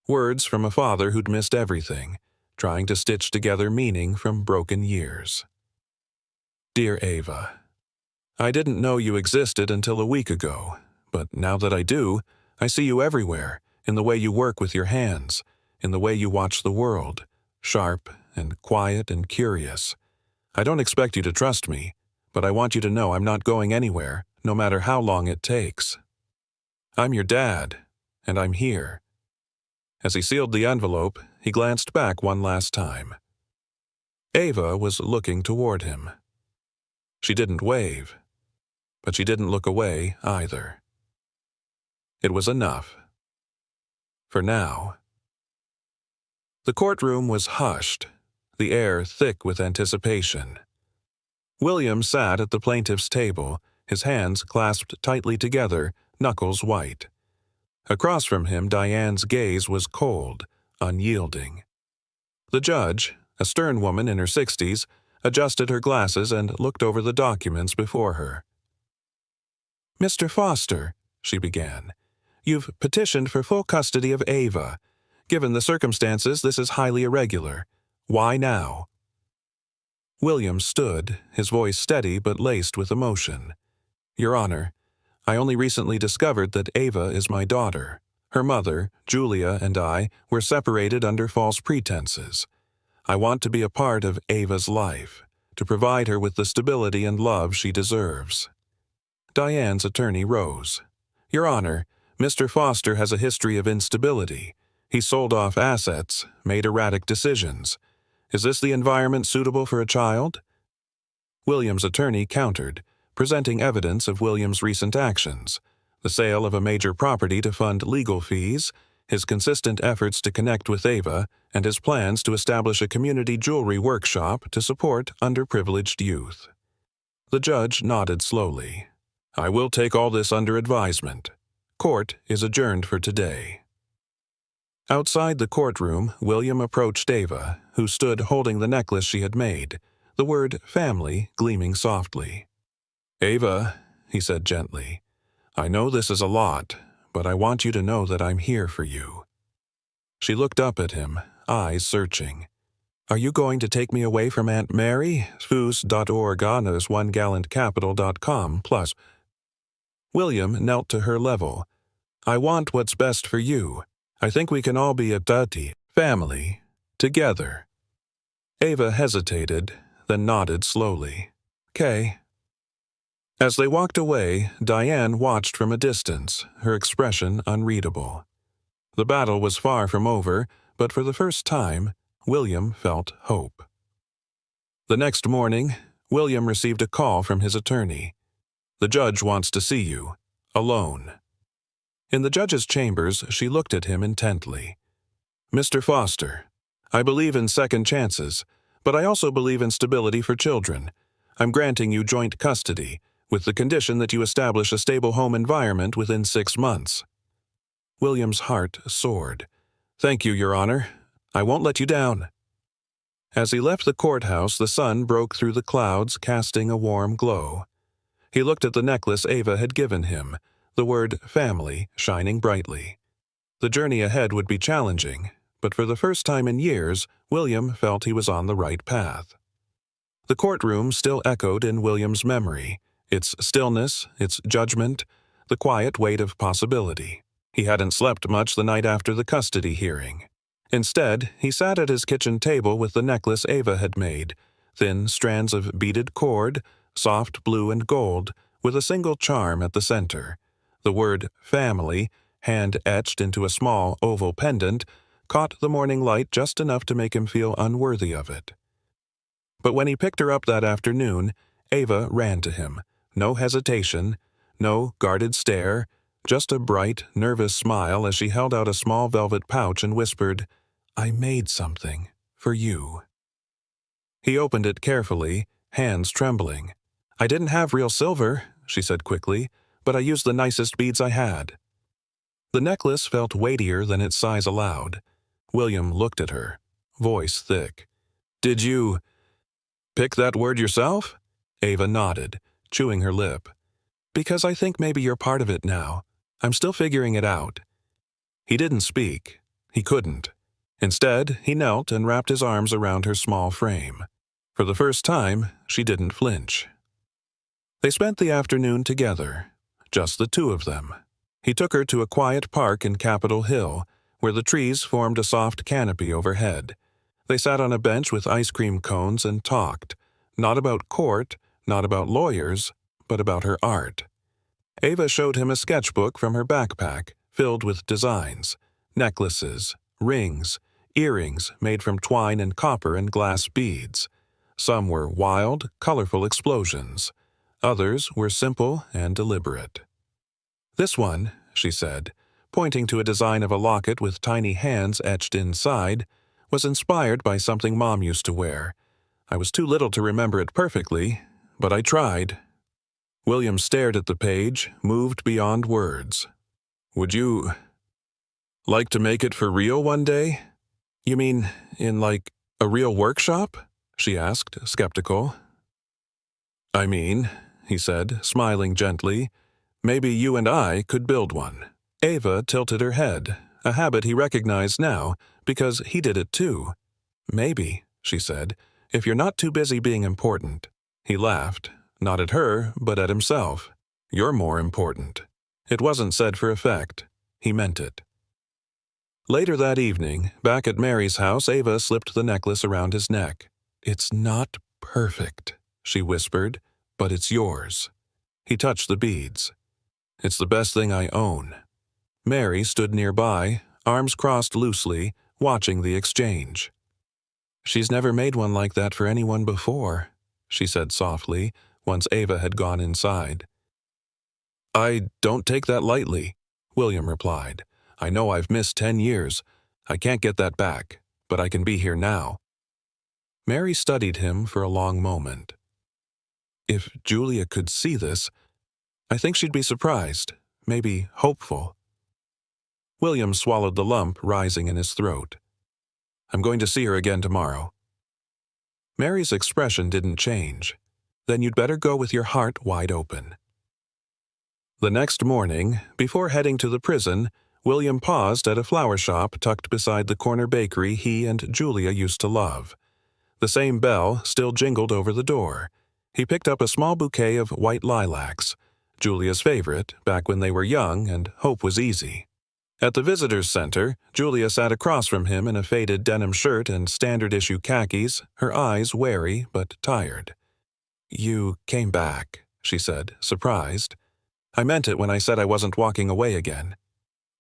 Words from a father who'd missed everything, trying to stitch together meaning from broken years. Dear Ava, I didn't know you existed until a week ago, but now that I do, I see you everywhere, in the way you work with your hands, in the way you watch the world, sharp and quiet and curious. I don't expect you to trust me, but I want you to know I'm not going anywhere, no matter how long it takes. I'm your dad, and I'm here. As he sealed the envelope, he glanced back one last time. Ava was looking toward him. She didn't wave, but she didn't look away either. It was enough. For now. The courtroom was hushed, the air thick with anticipation. William sat at the plaintiff's table, his hands clasped tightly together, knuckles white. Across from him, Diane's gaze was cold, unyielding. The judge, a stern woman in her 60s, adjusted her glasses and looked over the documents before her. "Mr. Foster," she began, "you've petitioned for full custody of Ava. Given the circumstances, this is highly irregular. Why now?" William stood, his voice steady but laced with emotion. "Your Honor, I only recently discovered that Ava is my daughter. Her mother, Julia, and I were separated under false pretenses. I want to be a part of Ava's life, to provide her with the stability and love she deserves." Diane's attorney rose. "Your Honor, Mr. Foster has a history of instability. He sold off assets, made erratic decisions. Is this the environment suitable for a child?" William's attorney countered, presenting evidence of William's recent actions, the sale of a major property to fund legal fees, his consistent efforts to connect with Ava, and his plans to establish a community jewelry workshop to support underprivileged youth. The judge nodded slowly. "I will take all this under advisement. Court is adjourned for today." Outside the courtroom, William approached Ava, who stood holding the necklace she had made, the word family gleaming softly. "Ava," he said gently, "I know this is a lot, but I want you to know that I'm here for you." She looked up at him, eyes searching. "Are you going to take me away from Aunt Mary? Foos.organas onegallantcapital.com plus." William knelt to her level. "I want what's best for you. I think we can all be a tati, family, together." Ava hesitated, then nodded slowly. "'Kay." As they walked away, Diane watched from a distance, her expression unreadable. The battle was far from over, but for the first time, William felt hope. The next morning, William received a call from his attorney. "The judge wants to see you, alone." In the judge's chambers, she looked at him intently. "Mr. Foster, I believe in second chances, but I also believe in stability for children. I'm granting you joint custody, with the condition that you establish a stable home environment within 6 months." William's heart soared. "Thank you, Your Honor. I won't let you down." As he left the courthouse, the sun broke through the clouds, casting a warm glow. He looked at the necklace Ava had given him, the word family shining brightly. The journey ahead would be challenging, but for the first time in years, William felt he was on the right path. The courtroom still echoed in William's memory, its stillness, its judgment, the quiet weight of possibility. He hadn't slept much the night after the custody hearing. Instead, he sat at his kitchen table with the necklace Ava had made, thin strands of beaded cord, soft blue and gold, with a single charm at the center. The word family, hand-etched into a small oval pendant, caught the morning light just enough to make him feel unworthy of it. But when he picked her up that afternoon, Ava ran to him. No hesitation, no guarded stare, just a bright, nervous smile as she held out a small velvet pouch and whispered, "I made something for you." He opened it carefully, hands trembling. "I didn't have real silver," she said quickly, "but I used the nicest beads I had." The necklace felt weightier than its size allowed. William looked at her, voice thick. "Did you pick that word yourself?" Ava nodded, chewing her lip. "Because I think maybe you're part of it now. I'm still figuring it out." He didn't speak. He couldn't. Instead, he knelt and wrapped his arms around her small frame. For the first time, she didn't flinch. They spent the afternoon together, just the two of them. He took her to a quiet park in Capitol Hill, where the trees formed a soft canopy overhead. They sat on a bench with ice cream cones and talked, not about court, not about lawyers, but about her art. Ava showed him a sketchbook from her backpack, filled with designs, necklaces, rings, earrings made from twine and copper and glass beads. Some were wild, colorful explosions. Others were simple and deliberate. "This one," she said, pointing to a design of a locket with tiny hands etched inside, "was inspired by something Mom used to wear. I was too little to remember it perfectly, but I tried." William stared at the page, moved beyond words. "Would you like to make it for real one day?" "You mean in, like, a real workshop?" she asked, skeptical. "I mean," he said, smiling gently, "maybe you and I could build one." Ava tilted her head, a habit he recognized now, because he did it too. "Maybe," she said, "if you're not too busy being important." He laughed, not at her, but at himself. "You're more important." It wasn't said for effect. He meant it. Later that evening, back at Mary's house, Ava slipped the necklace around his neck. "It's not perfect," she whispered, "but it's yours." He touched the beads. "It's the best thing I own." Mary stood nearby, arms crossed loosely, watching the exchange. "She's never made one like that for anyone before," she said softly, once Ava had gone inside. "I don't take that lightly," William replied. "I know I've missed 10 years. I can't get that back, but I can be here now." Mary studied him for a long moment. "If Julia could see this, I think she'd be surprised, maybe hopeful." William swallowed the lump rising in his throat. "I'm going to see her again tomorrow." Mary's expression didn't change. "Then you'd better go with your heart wide open." The next morning, before heading to the prison, William paused at a flower shop tucked beside the corner bakery he and Julia used to love. The same bell still jingled over the door. He picked up a small bouquet of white lilacs, Julia's favorite back when they were young and hope was easy. At the visitors' center, Julia sat across from him in a faded denim shirt and standard-issue khakis, her eyes wary but tired. "You came back," she said, surprised. "I meant it when I said I wasn't walking away again."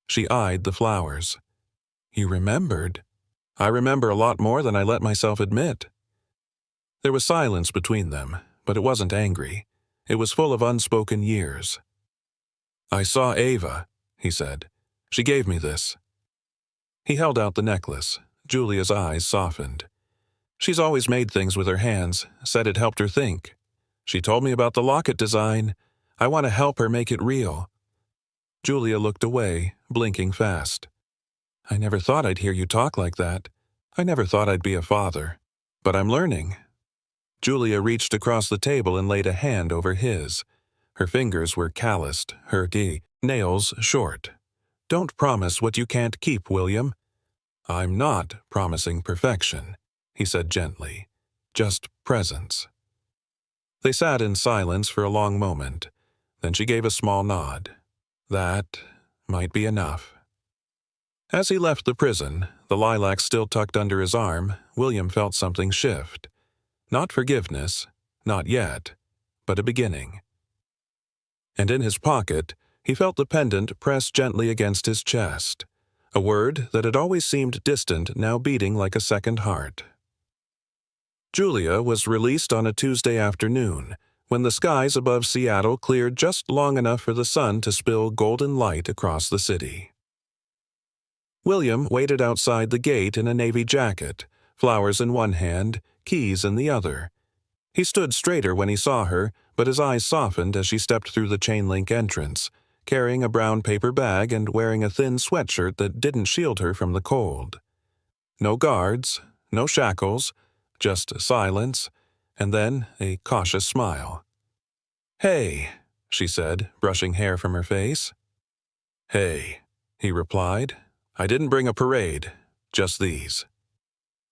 She eyed the flowers. "You remembered?" "I remember a lot more than I let myself admit." There was silence between them, but it wasn't angry. It was full of unspoken years. "I saw Ava," he said. "She gave me this." He held out the necklace. Julia's eyes softened. "She's always made things with her hands, said it helped her think. She told me about the locket design. I want to help her make it real." Julia looked away, blinking fast. "I never thought I'd hear you talk like that. I never thought I'd be a father. But I'm learning." Julia reached across the table and laid a hand over his. Her fingers were calloused, her nails short. "Don't promise what you can't keep, William." "I'm not promising perfection," he said gently. "Just presence." They sat in silence for a long moment. Then she gave a small nod. That might be enough. As he left the prison, The lilac still tucked under his arm, William felt something shift. Not forgiveness, not yet, but a beginning. And in his pocket, he felt the pendant press gently against his chest, a word that had always seemed distant now beating like a second heart. Julia was released on a Tuesday afternoon, when the skies above Seattle cleared just long enough for the sun to spill golden light across the city. William waited outside the gate in a navy jacket, flowers in one hand, keys in the other. He stood straighter when he saw her, but his eyes softened as she stepped through the chain-link entrance, carrying a brown paper bag and wearing a thin sweatshirt that didn't shield her from the cold. No guards, no shackles, just silence, and then a cautious smile. "Hey," she said, brushing hair from her face. "Hey," he replied. "I didn't bring a parade, just these."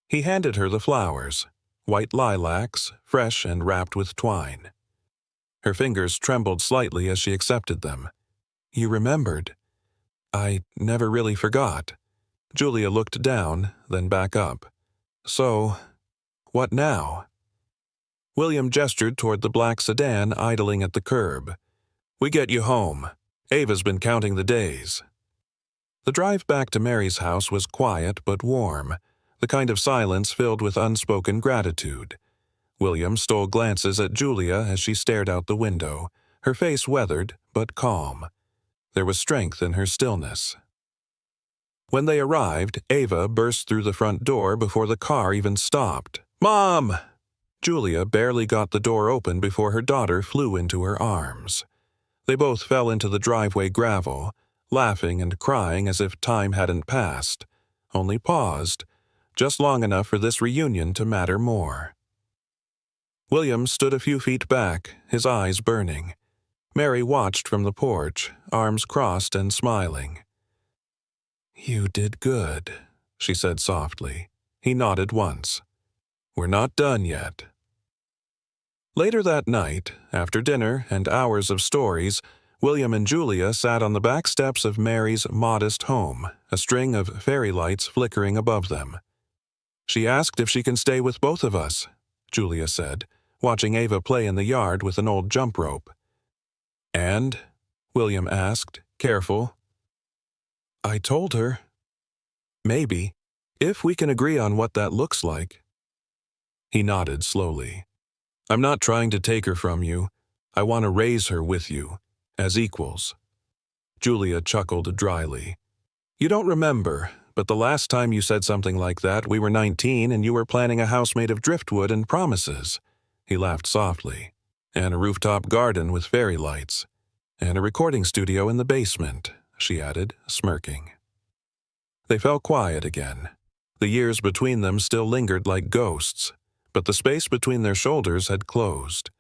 He handed her the flowers, white lilacs, fresh and wrapped with twine. Her fingers trembled slightly as she accepted them. "You remembered." "I never really forgot." Julia looked down, then back up. "So, what now?" William gestured toward the black sedan idling at the curb. "We get you home. Ava's been counting the days." The drive back to Mary's house was quiet but warm, the kind of silence filled with unspoken gratitude. William stole glances at Julia as she stared out the window, her face weathered but calm. There was strength in her stillness. When they arrived, Ava burst through the front door before the car even stopped. "Mom!" Julia barely got the door open before her daughter flew into her arms. They both fell into the driveway gravel, laughing and crying as if time hadn't passed, only paused, just long enough for this reunion to matter more. William stood a few feet back, his eyes burning. Mary watched from the porch, arms crossed and smiling. "You did good," she said softly. He nodded once. "We're not done yet." Later that night, after dinner and hours of stories, William and Julia sat on the back steps of Mary's modest home, a string of fairy lights flickering above them. "She asked if she can stay with both of us," Julia said, watching Ava play in the yard with an old jump rope. "And?" William asked, careful. "I told her. Maybe, if we can agree on what that looks like." He nodded slowly. "I'm not trying to take her from you. I want to raise her with you, as equals." Julia chuckled dryly. "You don't remember, but the last time you said something like that, we were 19 and you were planning a house made of driftwood and promises." He laughed softly. "And a rooftop garden with fairy lights. And a recording studio in the basement," she added, smirking. They fell quiet again. The years between them still lingered like ghosts, but the space between their shoulders had closed.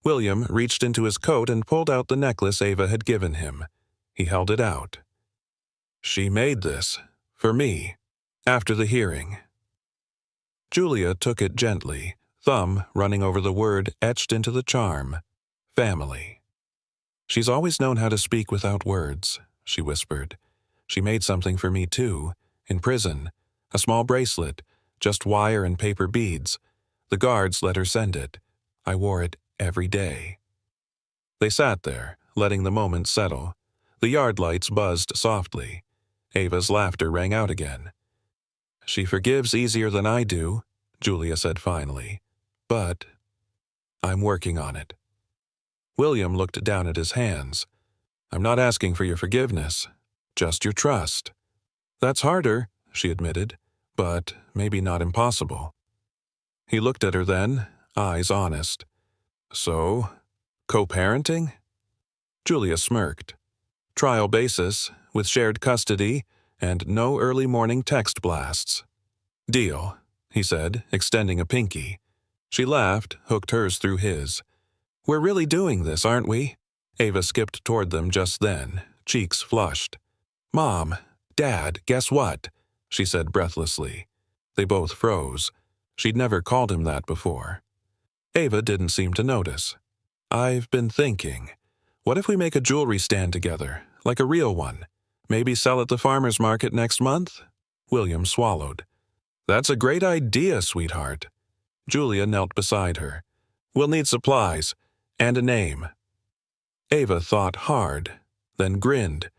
William reached into his coat and pulled out the necklace Ava had given him. He held it out. "She made this, for me, after the hearing." Julia took it gently, thumb running over the word etched into the charm, family. "She's always known how to speak without words," she whispered. "She made something for me too, in prison, a small bracelet, just wire and paper beads. The guards let her send it. I wore it every day." They sat there, letting the moment settle. The yard lights buzzed softly. Ava's laughter rang out again. "She forgives easier than I do," Julia said finally. "But I'm working on it." William looked down at his hands. "I'm not asking for your forgiveness, just your trust." "That's harder," she admitted, "but maybe not impossible." He looked at her then, eyes honest. "So, co-parenting?" Julia smirked. "Trial basis, with shared custody, and no early morning text blasts." "Deal," he said, extending a pinky. She laughed, hooked hers through his. "We're really doing this, aren't we?" Ava skipped toward them just then, cheeks flushed. "Mom, Dad, guess what?" she said breathlessly. They both froze. She'd never called him that before. Ava didn't seem to notice. "I've been thinking, what if we make a jewelry stand together, like a real one? Maybe sell at the farmer's market next month?" William swallowed. "That's a great idea, sweetheart." Julia knelt beside her. "We'll need supplies. And a name." Ava thought hard, then grinned.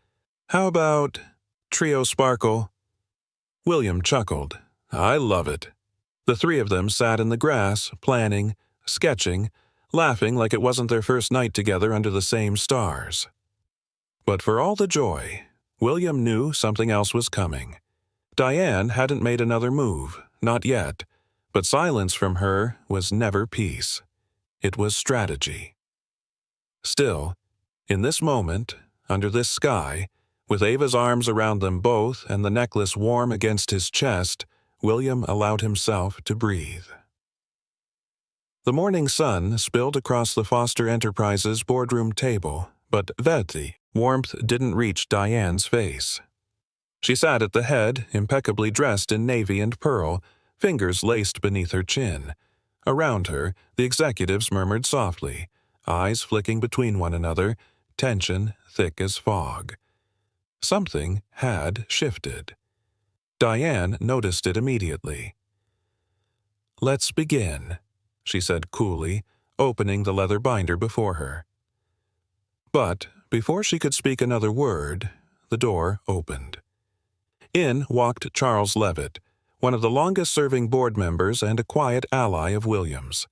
"How about Trio Sparkle?" William chuckled. "I love it." The three of them sat in the grass, planning, sketching, laughing like it wasn't their first night together under the same stars. But for all the joy, William knew something else was coming. Diane hadn't made another move, not yet, but silence from her was never peace. It was strategy. Still, in this moment, under this sky, with Ava's arms around them both and the necklace warm against his chest, William allowed himself to breathe. The morning sun spilled across the Foster Enterprises boardroom table, but the warmth didn't reach Diane's face. She sat at the head, impeccably dressed in navy and pearl, fingers laced beneath her chin. Around her, the executives murmured softly, eyes flicking between one another, tension thick as fog. Something had shifted. Diane noticed it immediately. "Let's begin," she said coolly, opening the leather binder before her. But before she could speak another word, the door opened. In walked Charles Levitt, one of the longest-serving board members and a quiet ally of William's.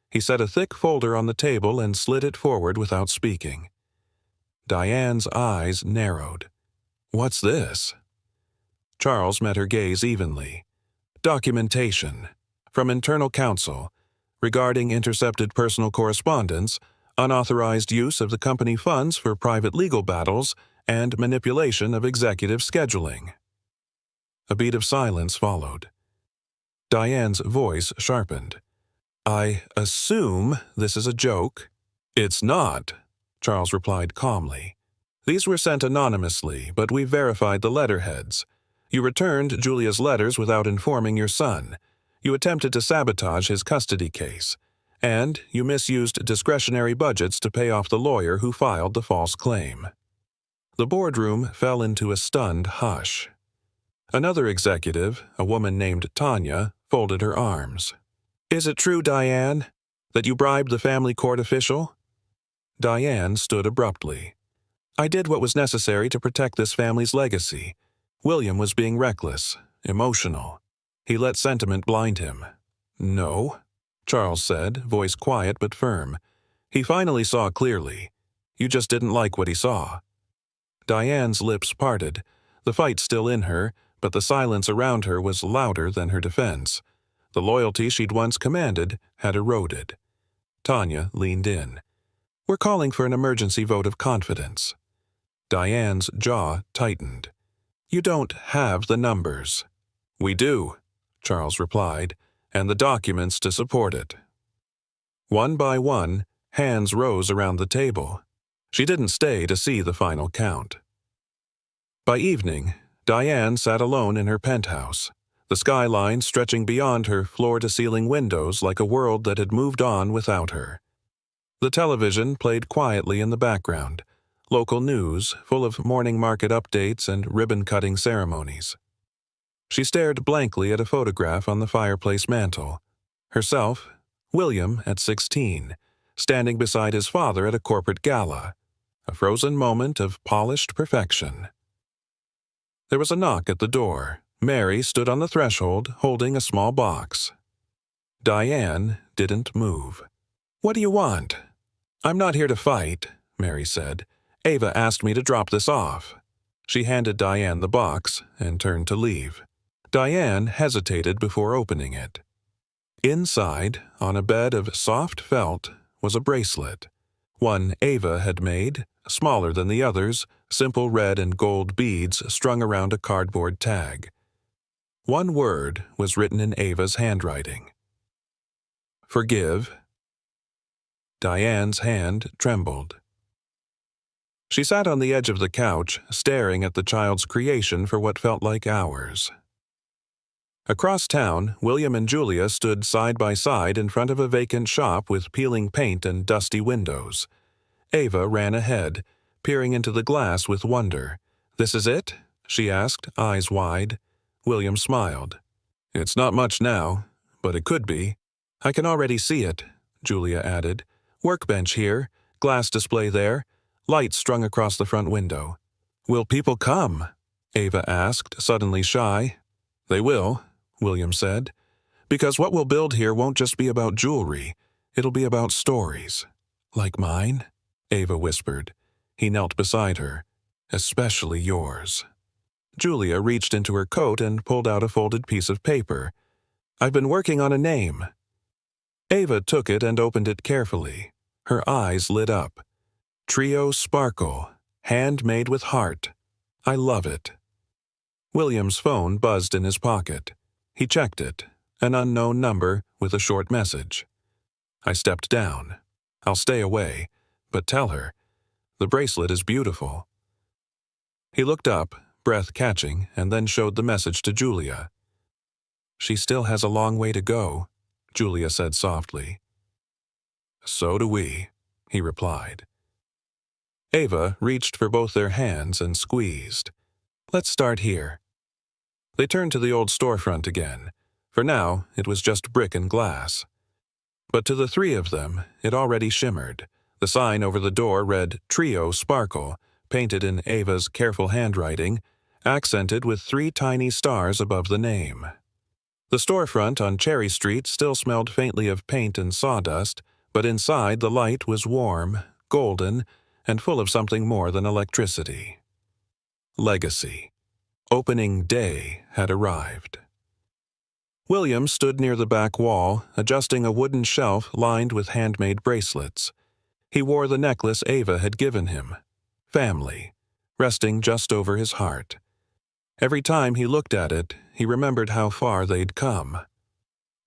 He set a thick folder on the table and slid it forward without speaking. Diane's eyes narrowed. "What's this?" Charles met her gaze evenly. "Documentation. From internal counsel. Regarding intercepted personal correspondence, unauthorized use of the company funds for private legal battles, and manipulation of executive scheduling." A beat of silence followed. Diane's voice sharpened. "I assume this is a joke?" "It's not," Charles replied calmly. "These were sent anonymously, but we verified the letterheads. You returned Julia's letters without informing your son. You attempted to sabotage his custody case. And you misused discretionary budgets to pay off the lawyer who filed the false claim." The boardroom fell into a stunned hush. Another executive, a woman named Tanya, folded her arms. "Is it true, Diane, that you bribed the family court official?" Diane stood abruptly. "I did what was necessary to protect this family's legacy. William was being reckless, emotional. He let sentiment blind him." "No," Charles said, voice quiet but firm. "He finally saw clearly. You just didn't like what he saw." Diane's lips parted, the fight still in her, but the silence around her was louder than her defense. The loyalty she'd once commanded had eroded. Tanya leaned in. "We're calling for an emergency vote of confidence." Diane's jaw tightened. "You don't have the numbers." "We do," Charles replied, "and the documents to support it." One by one, hands rose around the table. She didn't stay to see the final count. By evening, Diane sat alone in her penthouse, the skyline stretching beyond her floor-to-ceiling windows like a world that had moved on without her. The television played quietly in the background, local news full of morning market updates and ribbon-cutting ceremonies. She stared blankly at a photograph on the fireplace mantel. Herself, William at 16, standing beside his father at a corporate gala, a frozen moment of polished perfection. There was a knock at the door. Mary stood on the threshold, holding a small box. Diane didn't move. "What do you want?" "I'm not here to fight," Mary said. "Ava asked me to drop this off." She handed Diane the box and turned to leave. Diane hesitated before opening it. Inside, on a bed of soft felt, was a bracelet. One Ava had made, smaller than the others, simple red and gold beads strung around a cardboard tag. One word was written in Ava's handwriting. "Forgive." Diane's hand trembled. She sat on the edge of the couch, staring at the child's creation for what felt like hours. Across town, William and Julia stood side by side in front of a vacant shop with peeling paint and dusty windows. Ava ran ahead, peering into the glass with wonder. "This is it?" she asked, eyes wide. William smiled. It's not much now, but it could be. I can already see it, Julia added. Workbench here, glass display there, lights strung across the front window. Will people come? Ava asked, suddenly shy. They will, William said, because what we'll build here won't just be about jewelry. It'll be about stories. Like mine? Ava whispered. He knelt beside her. Especially yours. Julia reached into her coat and pulled out a folded piece of paper. I've been working on a name. Ava took it and opened it carefully. Her eyes lit up. Trio Sparkle, handmade with heart. I love it. William's phone buzzed in his pocket. He checked it. An unknown number with a short message. I stepped down. I'll stay away, but tell her. The bracelet is beautiful. He looked up, breath catching, and then showed the message to Julia. She still has a long way to go, Julia said softly. So do we, he replied. Ava reached for both their hands and squeezed. Let's start here. They turned to the old storefront again. For now, it was just brick and glass. But to the three of them, it already shimmered. The sign over the door read Trio Sparkle, painted in Ava's careful handwriting, accented with 3 tiny stars above the name. The storefront on Cherry Street still smelled faintly of paint and sawdust, but inside the light was warm, golden, and full of something more than electricity. Legacy. Opening day had arrived. William stood near the back wall, adjusting a wooden shelf lined with handmade bracelets. He wore the necklace Ava had given him. Family, resting just over his heart. Every time he looked at it, he remembered how far they'd come.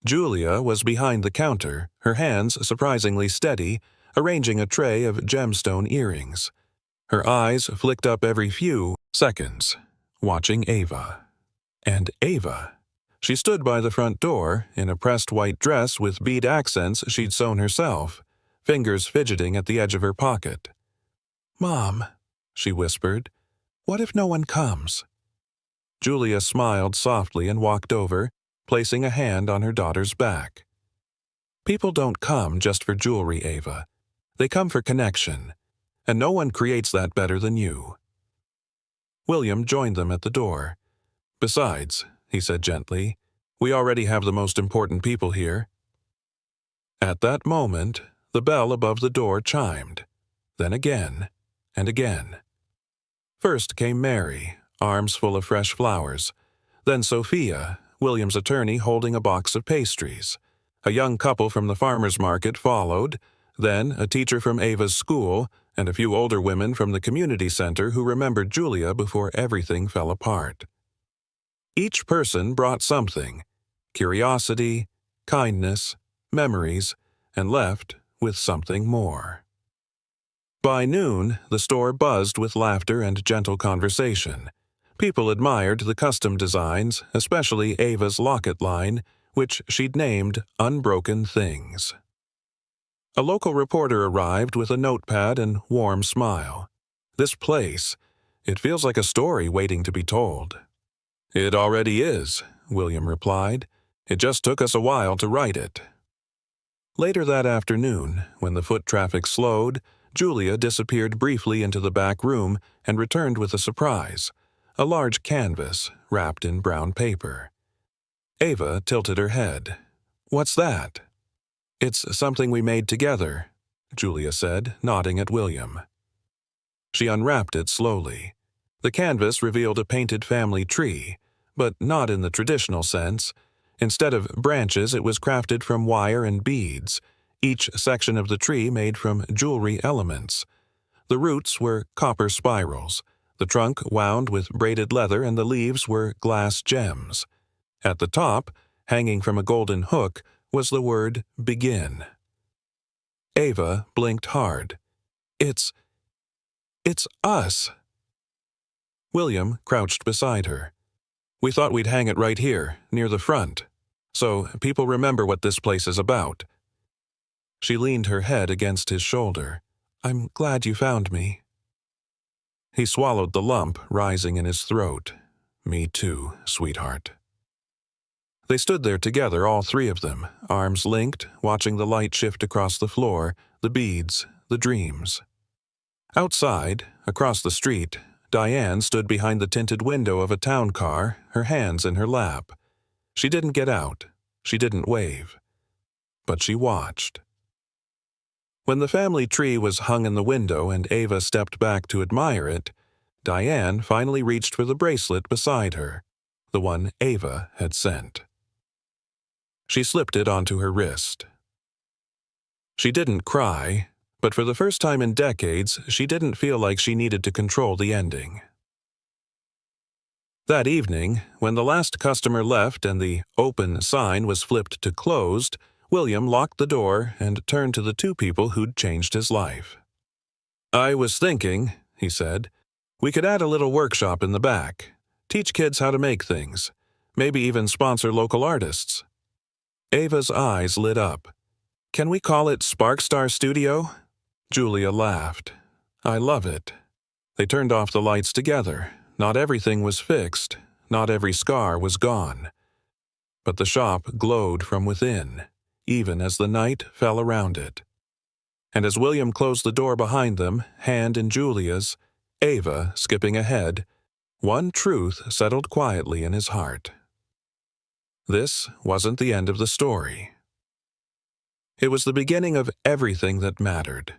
Julia was behind the counter, her hands surprisingly steady, arranging a tray of gemstone earrings. Her eyes flicked up every few seconds, watching Ava. And Ava. She stood by the front door, in a pressed white dress with bead accents she'd sewn herself, fingers fidgeting at the edge of her pocket. "Mom," she whispered, "what if no one comes?" Julia smiled softly and walked over, placing a hand on her daughter's back. "People don't come just for jewelry, Ava. They come for connection, and no one creates that better than you." William joined them at the door. "Besides," he said gently, "we already have the most important people here." At that moment, the bell above the door chimed, then again and again. First came Mary, arms full of fresh flowers, then Sophia, William's attorney, holding a box of pastries. A young couple from the farmer's market followed, then a teacher from Ava's school, and a few older women from the community center who remembered Julia before everything fell apart. Each person brought something: curiosity, kindness, memories, and left with something more. By noon, the store buzzed with laughter and gentle conversation. People admired the custom designs, especially Ava's locket line, which she'd named Unbroken Things. A local reporter arrived with a notepad and warm smile. "This place, it feels like a story waiting to be told." "It already is," William replied. "It just took us a while to write it." Later that afternoon, when the foot traffic slowed, Julia disappeared briefly into the back room and returned with a surprise: a large canvas wrapped in brown paper. Ava tilted her head. "What's that?" "It's something we made together," Julia said, nodding at William. She unwrapped it slowly. The canvas revealed a painted family tree, but not in the traditional sense. Instead of branches, it was crafted from wire and beads, each section of the tree made from jewelry elements. The roots were copper spirals, the trunk wound with braided leather, and the leaves were glass gems. At the top, hanging from a golden hook, was the word "Begin." Ava blinked hard. It's us." William crouched beside her. "We thought we'd hang it right here, near the front, so people remember what this place is about." She leaned her head against his shoulder. "I'm glad you found me." He swallowed the lump rising in his throat. Me too, sweetheart. They stood there together, all three of them, arms linked, watching the light shift across the floor, the beads, the dreams. Outside, across the street, Diane stood behind the tinted window of a town car, her hands in her lap. She didn't get out. She didn't wave. But she watched. When the family tree was hung in the window and Ava stepped back to admire it, Diane finally reached for the bracelet beside her, the one Ava had sent. She slipped it onto her wrist. She didn't cry, but for the first time in decades, she didn't feel like she needed to control the ending. That evening, when the last customer left and the open sign was flipped to closed, William locked the door and turned to the two people who'd changed his life. "I was thinking," he said, "we could add a little workshop in the back, teach kids how to make things, maybe even sponsor local artists." Ava's eyes lit up. "Can we call it Sparkstar Studio?" Julia laughed. "I love it." They turned off the lights together. Not everything was fixed. Not every scar was gone. But the shop glowed from within, even as the night fell around it. And as William closed the door behind them, hand in Julia's, Ava skipping ahead, one truth settled quietly in his heart. This wasn't the end of the story. It was the beginning of everything that mattered.